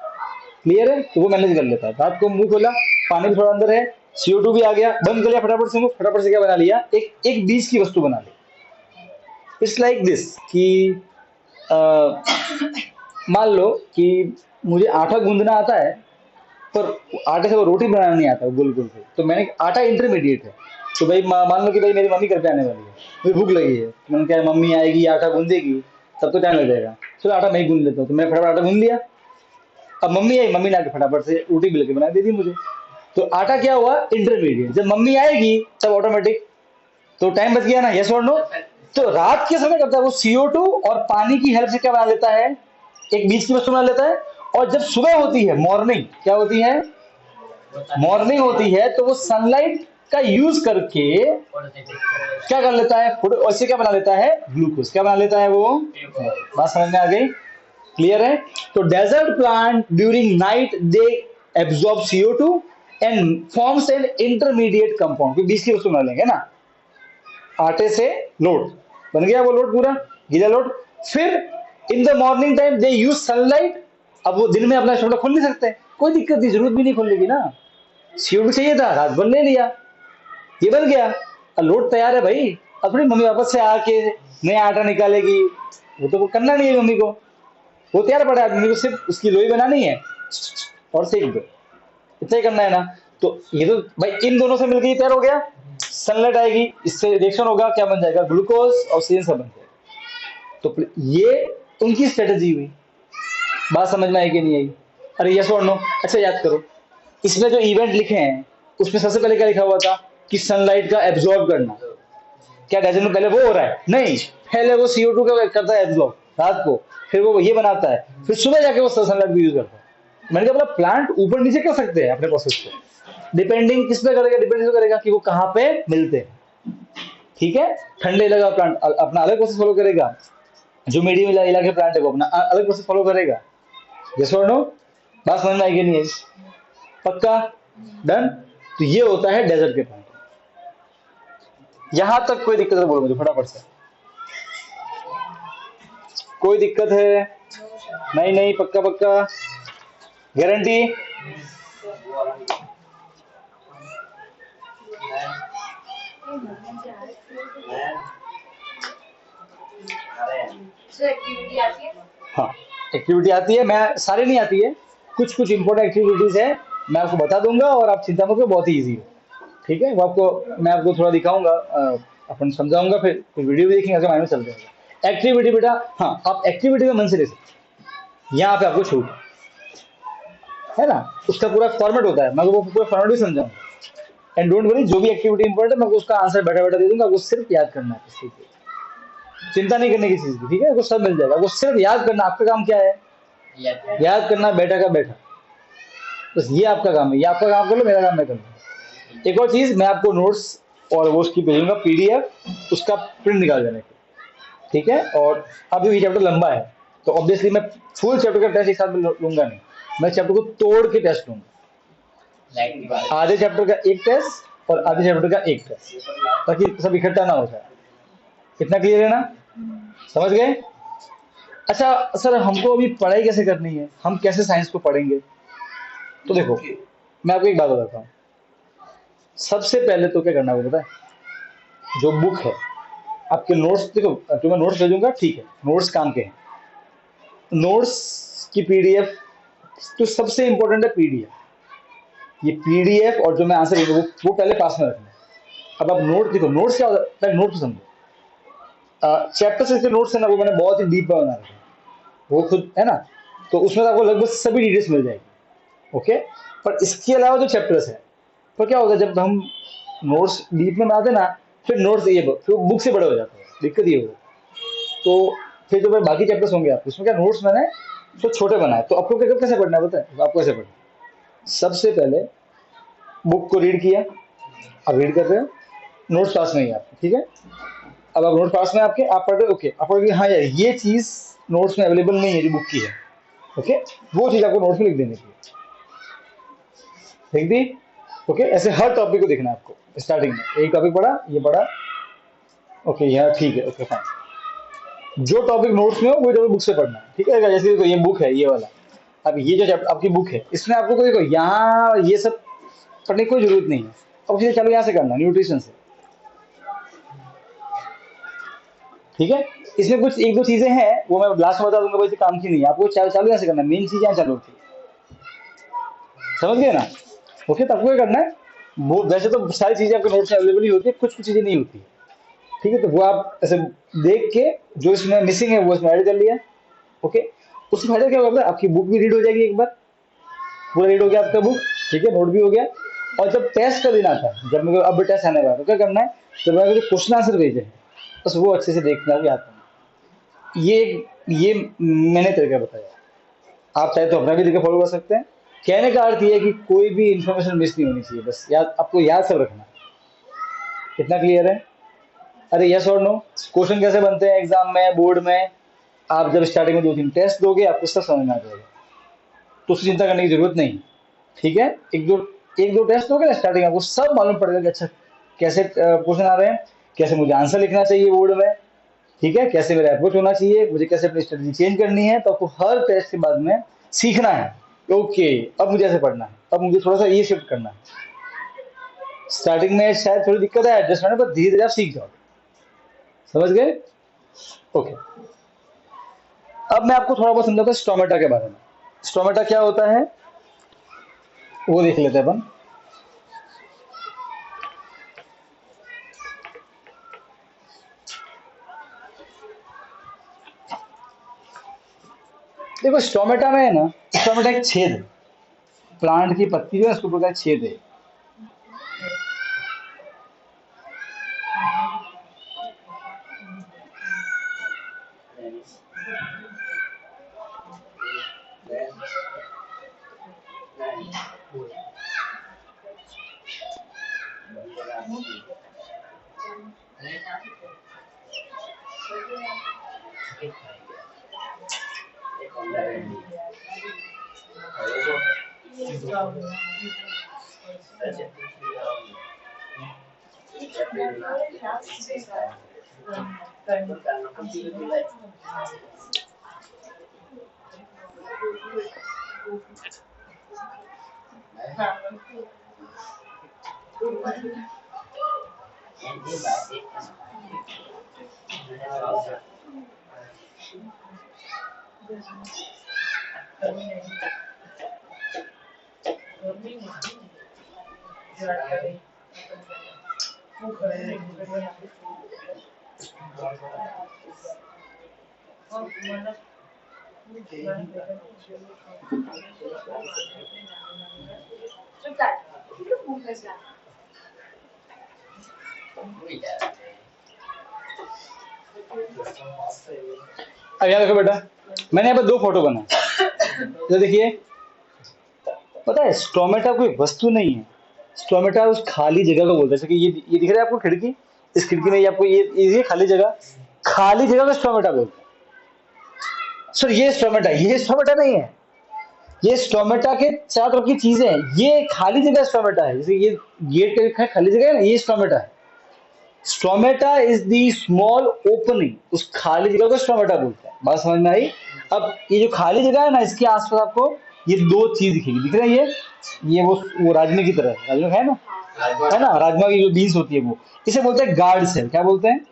क्लियर है? तो वो मैनेज कर लेता है। रात को मुंह खोला, पानी भी थोड़ा अंदर है, CO2 भी आ गया, बंद कर लिया फटाफट से मुंह, फटाफट से क्या बना लिया, एक एक बीज की वस्तु बना ली। इट्स लाइक दिस कि अ, मान लो कि मुझे आटा गूंदना आता है, पर आटे से वो रोटी बनाना नहीं आता गोल गोल से, तो मैंने आटा इंटरमीडिएट है। तो भाई मान लो कि भाई मेरी मम्मी घर पे आने वाली है, मुझे भूख लगी है, तो मैंने कहा मम्मी आएगी आटा गूंदेगी, तब तो टाइम लग जाएगा, चलो आटा मैं ही गूंद लेता हूँ। तो मैंने फटाफट आटा गूंद लिया। अब मम्मी आई, मम्मी ने आके फटाफट से रोटी बेल के बना दे दी मुझे। तो आटा क्या हुआ? इंटरमीडिएट। जब मम्मी आएगी तब ऑटोमेटिक, तो टाइम बच गया ना? यस और नो? तो रात के समय करता है वो CO2 और पानी की हेल्प से क्या बना लेता है, एक बीज की वस्तु बना लेता है। और जब सुबह होती है, मॉर्निंग, क्या होती है? मॉर्निंग होती है, तो वो सनलाइट का यूज करके क्या कर लेता है, और इससे क्या बना लेता है? ग्लूकोज। क्या बना लेता है वो? बात समझ में आ गई? क्लियर है? तो desert plant during night they absorb CO2 and forms an intermediate compound. क्योंकि बीज की वस्तु बना लेंगे ना, आटे से लोट बन गया, वो लोट पूरा गीला लोट। फिर in the morning time they use sunlight. अब वो दिन में अपना छोटा खोल नहीं सकते, कोई दिक्कत नहीं, जरूरत भी नहीं खोलने की ना। CO2 चाहिए था, रात भर ले लिया, ये बन गया, अब लोट तैयार है भाई। अपनी मम्मी वापस से आके नया आटा निकालेगी, वो तो वो करना नहीं है मम्मी को, वो तैयार पड़ा है, मम्मी को सिर्फ उसकी लोई बनानी है और सेक दो, इतना ही करना है ना। तो ये तो भाई इन दोनों से मिलकर ये तैयार हो गया, सनलाइट आएगी, इससे रिएक्शन होगा, क्या बन जाएगा? ग्लूकोज, ऑक्सीजन सब बन जाएगा। तो ये उनकी स्ट्रेटेजी हुई। बात समझ में आई कि नहीं आई? अरे यस और नो? अच्छा याद करो, इसमें जो इवेंट लिखे हैं उसमें सबसे पहले क्या लिखा हुआ था कि सनलाइट का एब्जॉर्ब करना। क्या डेजर्ट में पहले वो हो रहा है? नहीं, पहले वो CO2 का करता है एब्जॉर्ब रात को, फिर वो ये बनाता है, फिर सुबह जाके वो सनलाइट भी यूज करता है। मैंने कहा बोला प्लांट ऊपर नीचे कर सकते हैं अपने प्रोसेस को, डिपेंडिंग किस पे करेगा, डिपेंड करेगा कि वो कहाँ पे मिलते हैं। ठीक है? ठंडे इलाका प्लांट अपना अलग प्रोसेस फॉलो करेगा, जो मीडियम इलाके प्लांट है वो अपना अलग प्रोसेस फॉलो करेगा। यस और नो? बात समझ में आएगी नहीं आई? पक्का? डन? तो ये होता है डेजर्ट के प्लांट। यहां तक कोई दिक्कत है बोलो मुझे फटाफट से। कोई दिक्कत है? नहीं नहीं, पक्का पक्का, गारंटी? एक्टिविटी आती है? हाँ, एक्टिविटी आती है, मैं सारी नहीं आती है, कुछ कुछ इंपॉर्टेंट एक्टिविटीज है, मैं आपको बता दूंगा और आप चिंता मत करो, बहुत ही ईजी है। ठीक है? वो आपको मैं आपको थोड़ा दिखाऊंगा, अपन समझाऊंगा, फिर वीडियो भी देखेंगे, आपके माइंड में चल जाएगा। एक्टिविटी बेटा, हाँ आप एक्टिविटी में मन से ले सकते, यहाँ पे आपको छूट है ना, उसका पूरा फॉर्मेट होता है, मैं वो पूरा फॉर्मेट भी समझाऊंगा। एंड डोंट वरी, जो भी एक्टिविटी इंपॉर्टेंट है मैं उसका आंसर बैठा बैठा दे दूंगा, आपको सिर्फ याद करना है, ठीक है? चिंता नहीं करने की चीज की, ठीक है? वो सब मिल जाएगा, वो सिर्फ याद करना। आपका काम क्या है? याद करना, बैठा का बैठा, बस ये आपका काम है। ये आपका काम कर लो, मेरा काम मैं कर लूँ। एक और चीज, मैं आपको नोट्स और वो उसकी भेजूंगा PDF, उसका प्रिंट निकाल देने को, ठीक है? और अभी ये चैप्टर लंबा है, तो ऑब्वियसली मैं फुल चैप्टर का टेस्ट एक साथ में लूंगा नहीं, मैं चैप्टर को तोड़ के टेस्ट लूंगा। आधे चैप्टर का एक टेस्ट और आधे चैप्टर का एक टेस्ट, ताकि सब इकट्ठा ना हो जाए। कितना क्लियर है ना? समझ गए? अच्छा सर, हमको अभी पढ़ाई कैसे करनी है, हम कैसे साइंस को पढ़ेंगे? तो देखो, मैं आपको एक बात बताता हूँ। सबसे पहले तो क्या करना है पता है? जो बुक है, आपके नोट्स, देखो जो मैं नोट्स भेजूंगा, ठीक है, नोट्स काम के हैं, नोट्स की PDF, तो सबसे इंपॉर्टेंट है PDF। ये PDF और जो मैं आंसर दूंगा वो पहले पास में रखना है। अब आप नोट देखो, नोट्स क्या होता है, पहले नोट को समझो। चैप्टर से जो नोट्स है ना, वो मैंने बहुत ही डीप में बना रखा है, वो खुद है ना, तो उसमें आपको लगभग सभी डिटेल्स मिल जाएगी। ओके? पर इसके अलावा जो चैप्टर्स है, तो क्या होता है जब हम नोट्स डीप में बनाते ना, फिर नोट्स ये फिर बुक से बड़े हो जाते हैं, दिक्कत ये होगी। तो फिर जो बाकी चैप्टर्स होंगे आपके, उसमें क्या नोट्स मैंने तो छोटे बनाए। तो आपको कैसे पढ़ना है पता है? आपको कैसे पढ़ना है? सबसे पहले बुक को रीड किया, आप रीड कर रहे हो, नोट्स पास नहीं है आपके, ठीक है। अब आप नोट पास में आपके, आप पढ़ रहे, ओके, आप पढ़ रहे हाँ यार ये चीज नोट्स में अवेलेबल नहीं है जो बुक की है, ओके, वो चीज आपको नोट्स में लिख देनी चाहिए, लिख दी, ओके। ऐसे हर टॉपिक को देखना है आपको, स्टार्टिंग में एक टॉपिक पढ़ा, ये पढ़ा, ओके यार ठीक है, ओके फाइन, जो टॉपिक नोट्स में हो वो टॉपिक बुक से पढ़ना है, ठीक है। जैसे देखो ये बुक है ये वाला, अब ये जो आपकी बुक है इसमें आपको कोई देखो यहाँ ये सब पढ़ने की कोई जरूरत नहीं है, अब चीजें चालू यहाँ से करना, न्यूट्रिशन से, ठीक है। इसमें कुछ एक दो चीजें हैं वो मैं लास्ट में बता दूंगा, वैसे काम की नहीं है, आपको चालू यहाँ से करना, मेन चीज यहाँ चालू होती है, समझ गए ना, ओके। तो आपको क्या करना है, वो वैसे तो सारी चीजें आपके नोट्स में अवेलेबल ही होती है, कुछ कुछ चीजें नहीं होती, ठीक है। तो वो आप ऐसे देख के जो इसमें मिसिंग है वो इसमें ऐड कर लिया, ओके। उससे फायदा क्या होगा, आपकी बुक भी रीड हो जाएगी, एक बार पूरा रीड हो गया आपका बुक, ठीक है, नोट भी हो गया। और जब टेस्ट का दिन आता है, जब मेरे को अब टेस्ट आने वाला तो क्या करना है, जब मेरे को क्वेश्चन आंसर भेजे हैं बस वो अच्छे से देखना है, याद करना, ये मैंने तरीका बताया, आप चाहे तो अपना भी तरीका फॉलो कर सकते हैं। कहने का अर्थ ये है कि कोई भी इंफॉर्मेशन मिस नहीं होनी चाहिए, बस याद, आपको याद सब रखना है, इतना क्लियर है। अरे यस और नो, क्वेश्चन कैसे बनते हैं एग्जाम में, बोर्ड में, आप जब स्टार्टिंग में 2-3 टेस्ट दोगे आपको सब समझ में आ जाएगा, तो उसकी चिंता करने की जरूरत नहीं, ठीक है। एक दो टेस्ट दोगे ना स्टार्टिंग, आपको सब मालूम पड़ेगा कि अच्छा कैसे क्वेश्चन आ रहे हैं, कैसे मुझे आंसर लिखना चाहिए बोर्ड में, ठीक है, कैसे मेरा अप्रोच होना चाहिए, मुझे कैसे अपनी स्ट्रेटजी चेंज करनी है। तो आपको हर टेस्ट के बाद में सीखना है, ओके अब मुझे ऐसे पढ़ना है, अब मुझे थोड़ा सा ये शिफ्ट करना है। स्टार्टिंग में शायद थोड़ी दिक्कत है एडजस्टमेंट, पर धीरे धीरे आप सीख जाओगे, समझ गए, ओके। अब मैं आपको थोड़ा बहुत समझाता हूँ स्टोमेटा के बारे में। स्टोमेटा क्या होता है वो देख लेते हैं अपन। देखो स्टोमेटा में है ना, स्टोमेटा एक छेद है, प्लांट की पत्ती जो है उसके ऊपर का छेद है, अब याद रखो बेटा, मैंने यहाँ पे 2 फोटो बनाए, तो देखिए पता है स्टोमेटा कोई वस्तु नहीं है, स्टोमेटा उस खाली जगह को बोलते हैं। जैसे कि ये दिख रहा है आपको खिड़की, इस खिड़की में ये आपको ये खाली जगह को स्टोमेटा बोलते हैं। सर ये स्टोमेटा नहीं है, ये स्टोमेटा के चारों तरफ की चीजें हैं, ये खाली जगह स्टोमेटा है। जैसे ये गेट का लिखा है खाली जगह है ना, ये स्टोमेटा है। Stomata is the small opening, उस खाली जगह को स्टोमेटा बोलते हैं। बात समझ में आई। अब ये जो खाली जगह है ना, इसके आसपास आपको ये 2 चीज दिखेगी, दिख रहा है ये वो राजमे की तरह है, राजमा है ना, राजमा की जो बीन्स होती है वो, इसे बोलते हैं गार्ड सेल। क्या बोलते हैं?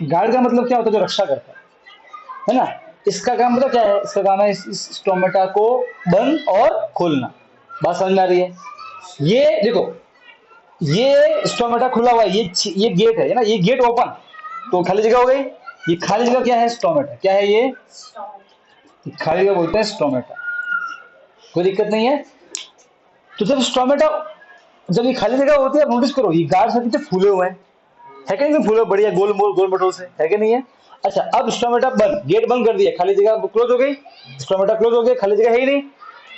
गार्ड का मतलब क्या होता है? जो रक्षा करता है ना। इसका काम मतलब क्या है? इसका काम है इस स्टोमेटा को बंद और खोलना। बात समझ में आ रही है? ये देखो, ये स्टोमेटा खुला हुआ है, ये गेट है ना, ये गेट ओपन, तो खाली जगह हो गई। ये खाली जगह क्या है? स्टोमेटा। क्या है ये? खाली जगह बोलते हैं स्टोमेटा। कोई दिक्कत नहीं है। तो जब स्टोमेटा, जब ये खाली जगह होती है, नोटिस करो ये गार्ड से कितने फूले हुए हैं, है कि नहीं? फूले बढ़िया गोल मटोल से, है कि नहीं है? अच्छा, अब स्टोमेटा बंद, गेट बंद कर दिया, खाली जगह क्लोज हो गई, स्टोमेटा क्लोज हो गया, खाली जगह है ही नहीं।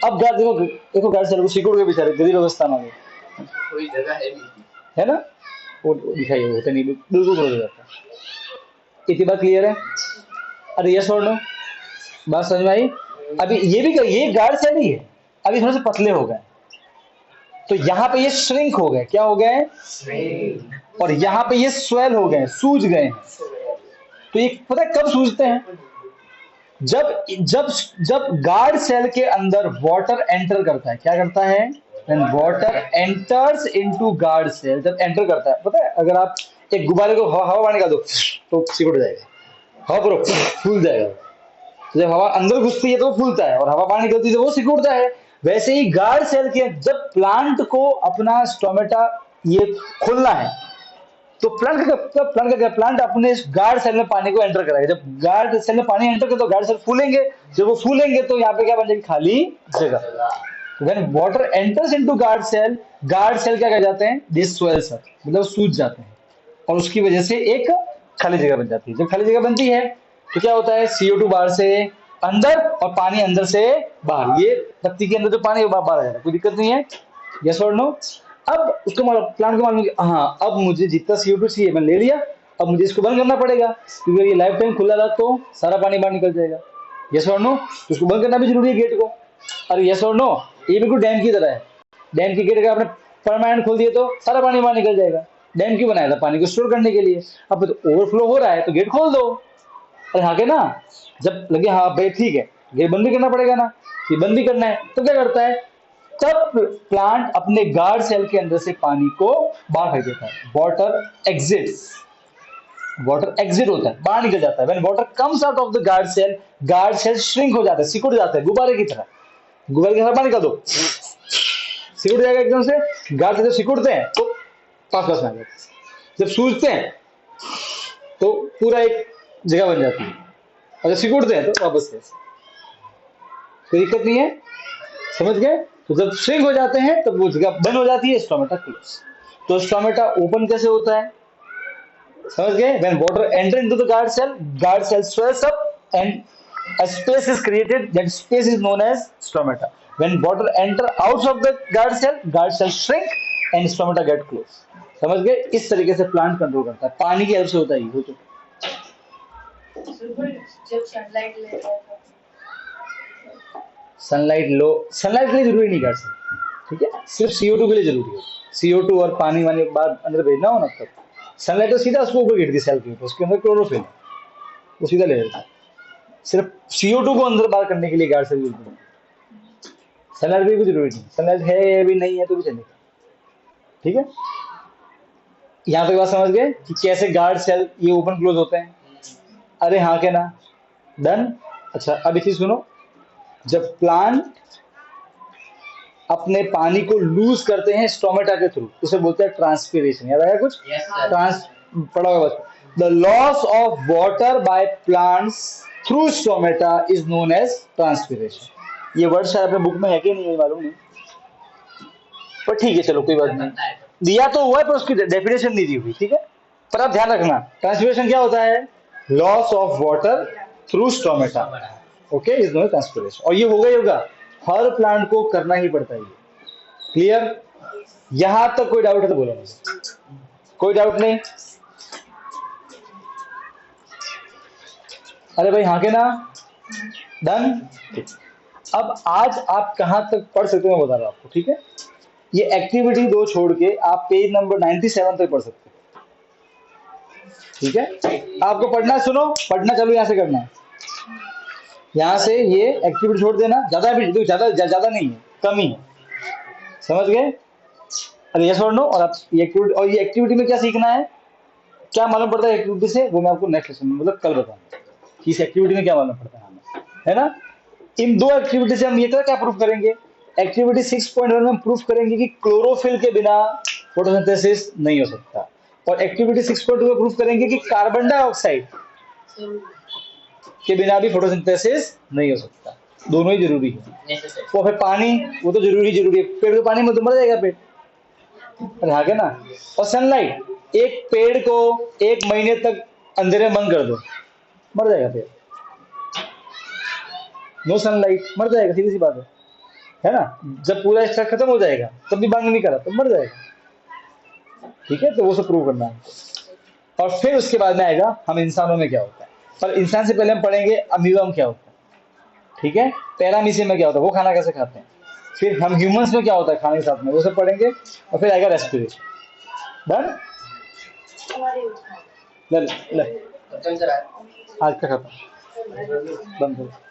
अब गार्ड देखो देखो गार्ड सेल को सिकुड़ के बेचारे गरीब अवस्था में आ गए, कोई जगह है नहीं। है ना, वो दिखाई होता नहीं, बिल्कुल हो जाता है। इतनी बात क्लियर है? अरे यस और नो, बात समझ में आई? अभी ये भी ये गार्ड सेल ही है, अभी थोड़े से पतले हो गए, तो यहाँ पे ये श्रिंक हो गए, क्या हो गए, और यहाँ पे ये स्वेल हो गए, सूज गए हैं। तो ये पता है कब सूजते हैं? जब जब जब गार्ड सेल के अंदर वाटर एंटर करता है, क्या करता है, when water enters into guard cell, जब एंटर करता है, पता है अगर आप एक गुब्बारे को हवा पानी का दो तो सिकुड़ जाएगा, हवा पूरा फूल जाएगा। तो जब हवा अंदर घुसती है तो वो फूलता है, और हवा बाहर निकलती है तो वो सिकुड़ता है। वैसे ही गार्ड सेल के जब प्लांट को अपना स्टोमेटा ये खोलना है, तो प्लांट अपने गार्ड सेल में पानी को एंटर कराएगा। जब गार्ड सेल में पानी एंटर करे तो गार्ड सेल फूलेंगे, जब वो फूलेंगे तो यहाँ पे क्या बन जाएगी, खाली जगह। When water enters into guard cell क्या कह जाते हैं, this swells up, मतलब सूज जाते हैं, और उसकी वजह से एक खाली जगह बन जाती है। जब खाली जगह बनती है तो क्या होता है, CO2 बाहर से अंदर और पानी अंदर से बाहर, ये पत्ती के अंदर जो पानी है वो बाहर आ जाता है, कोई दिक्कत नहीं है, यस और नो। अब उसको प्लांट को मालूम, हाँ अब मुझे जितना CO2 चाहिए मैंने ले लिया, अब मुझे इसको बंद करना पड़ेगा, क्योंकि ये लाइफ टाइम खुला रहा तो सारा पानी बाहर निकल जाएगा, यस और नो। तो उसको बंद करना भी जरूरी है गेट को। अरे यस और नो, ये बिल्कुल डैम की तरह है, डैम की गेट अगर आपने परमानेंट खोल दिए तो सारा पानी बाहर निकल जाएगा। डैम क्यों बनाया था, पानी को स्टोर करने के लिए। अब तो ओवरफ्लो हो रहा है तो गेट खोल दो, अरे हाँ के ना, जब लगे हाँ भाई ठीक है गेट बंद भी करना पड़ेगा ना, ये बंद भी करना है, तो क्या करता है, तब प्लांट अपने गार्ड सेल के अंदर से पानी को बाहर फेंक देता है, वाटर एग्जिट होता है, बाहर निकल जाता है। When water comes out of the guard cell shrink हो जाता है, सिकुड़ जाता है, गुब्बारे की तरह, गुब्बारे की तरह पानी का दो सिकुड़ जाएगा एकदम से। गार्ड सेल जब सिकुड़ते हैं तो पास में आ जाते हैं, जब सूजते हैं तो पूरा एक जगह बन जाती है, और जब सिकुड़ते हैं तो वापस से, कोई दिक्कत नहीं है, समझ गए? तो जब श्रिंक हो जाते हैं तब वो जगह बंद हो जाती है, स्टोमेटा क्लोज। तो स्टोमेटा ओपन कैसे होता है, समझ गए? When water enter into the guard cell swells up and a space is created, that space is known as stomata. When water enter out of the guard cell shrink and stomata get closed. समझ गए? इस तरीके से plant control करता है, पानी की help से होता है ये तो। जब सनलाइट लेता है सनलाइट के लिए जरूरी नहीं गार्ड सेल, ठीक है, सिर्फ CO2 के लिए जरूरी है, CO2 और पानी वानी बाद अंदर भेजना हो ना तब सनलाइट तो सीधा उसको ऊपर गिरती है सेल के ऊपर, उसके अंदर क्लोरोफिल है, वो सीधा ले लेता है। सिर्फ CO2 को अंदर बाहर करने के लिए गार्ड सेल यूज करते हैं, सनलाइट की भी जरूरी नहीं, सनलाइट है भी नहीं है तो भी चलेगा, ठीक है। यहाँ तक बात समझ गए कि कैसे गार्ड सेल ये ओपन क्लोज होते हैं? अरे हाँ के ना, डन। अच्छा अब इसी सुनो, जब प्लांट अपने पानी को लूज करते हैं स्टोमेटा के थ्रू, उसे बोलते हैं ट्रांसपीरेशन, याद आया कुछ? पढ़ा होगा बस। The loss of water by plants through stomata is known as transpiration. ये वर्ड शायद अपने बुक में है कि नहीं मालूम नहीं, पर ठीक है चलो कोई बात नहीं, दिया तो हुआ है पर उसकी डेफिनेशन नहीं दी हुई, ठीक है। पर आप ध्यान रखना ट्रांसपीरेशन क्या होता है, loss of water through stomata, okay, is known as transpiration. और ये होगा ही होगा, हर प्लांट को करना ही पड़ता है ये, क्लियर? यहां तक कोई डाउट है तो बोलो मुझे, कोई डाउट नहीं? अरे भाई हाँ के ना, डन। अब आज आप कहां तक पढ़ सकते हो मैं बता रहा हूं आपको, ठीक है। ये एक्टिविटी 2 छोड़ के आप पेज नंबर 97 तक पढ़ सकते हो, ठीक है। आपको पढ़ना, सुनो पढ़ना चलो यहां से करना है, यहाँ से ये एक्टिविटी छोड़ देना, ज्यादा भी ज्यादा नहीं है, कम ही है, समझ गए? अरे यस और नो। और आप ये एक्टिविटी में क्या सीखना है, क्या मालूम पड़ता है एक्टिविटी से, वो मैं आपको नेक्स्ट लेसन में मतलब कल बताऊंगा कि इस एक्टिविटी में क्या मालूम पड़ता है हमें, है ना। इन 2 एक्टिविटी से हम ये क्या प्रूफ करेंगे, एक्टिविटी 6.1 में हम प्रूफ करेंगे कि क्लोरोफिल के बिना फोटोसिंथेसिस नहीं हो सकता, और एक्टिविटी 6.2 में प्रूफ करेंगे कि कार्बन डाइऑक्साइड के बिना भी फोटोसिंथेसिस नहीं हो सकता, दोनों ही जरूरी है। तो फिर पानी, वो तो जरूरी है, पेड़ को पानी में तो मर जाएगा पेड़, अरे हाँ क्या ना। और सनलाइट, एक पेड़ को 1 महीने तक अंधेरे में बंद कर दो, मर जाएगा पेड़, नो सनलाइट मर जाएगा, सीधी सी बात है, है ना। जब पूरा स्ट्रक्चर खत्म हो जाएगा तब भी बाइंड नहीं करा तो मर जाएगा। ठीक है, तो वो सब प्रूव करना है। और फिर उसके बाद में आएगा हम इंसानों में क्या होता है। पर इंसान से पहले हम पढ़ेंगे अमीबा में क्या होता है। ठीक है, पैरामीशियम में क्या होता है, वो खाना कैसे खाते हैं। फिर हम ह्यूमंस में क्या होता है खाने के साथ में, वो सब पढ़ेंगे। और फिर आएगा रेस्पिरेशन। डन। ले ले ले, खत्म करा आज का खत्म, बंद करो।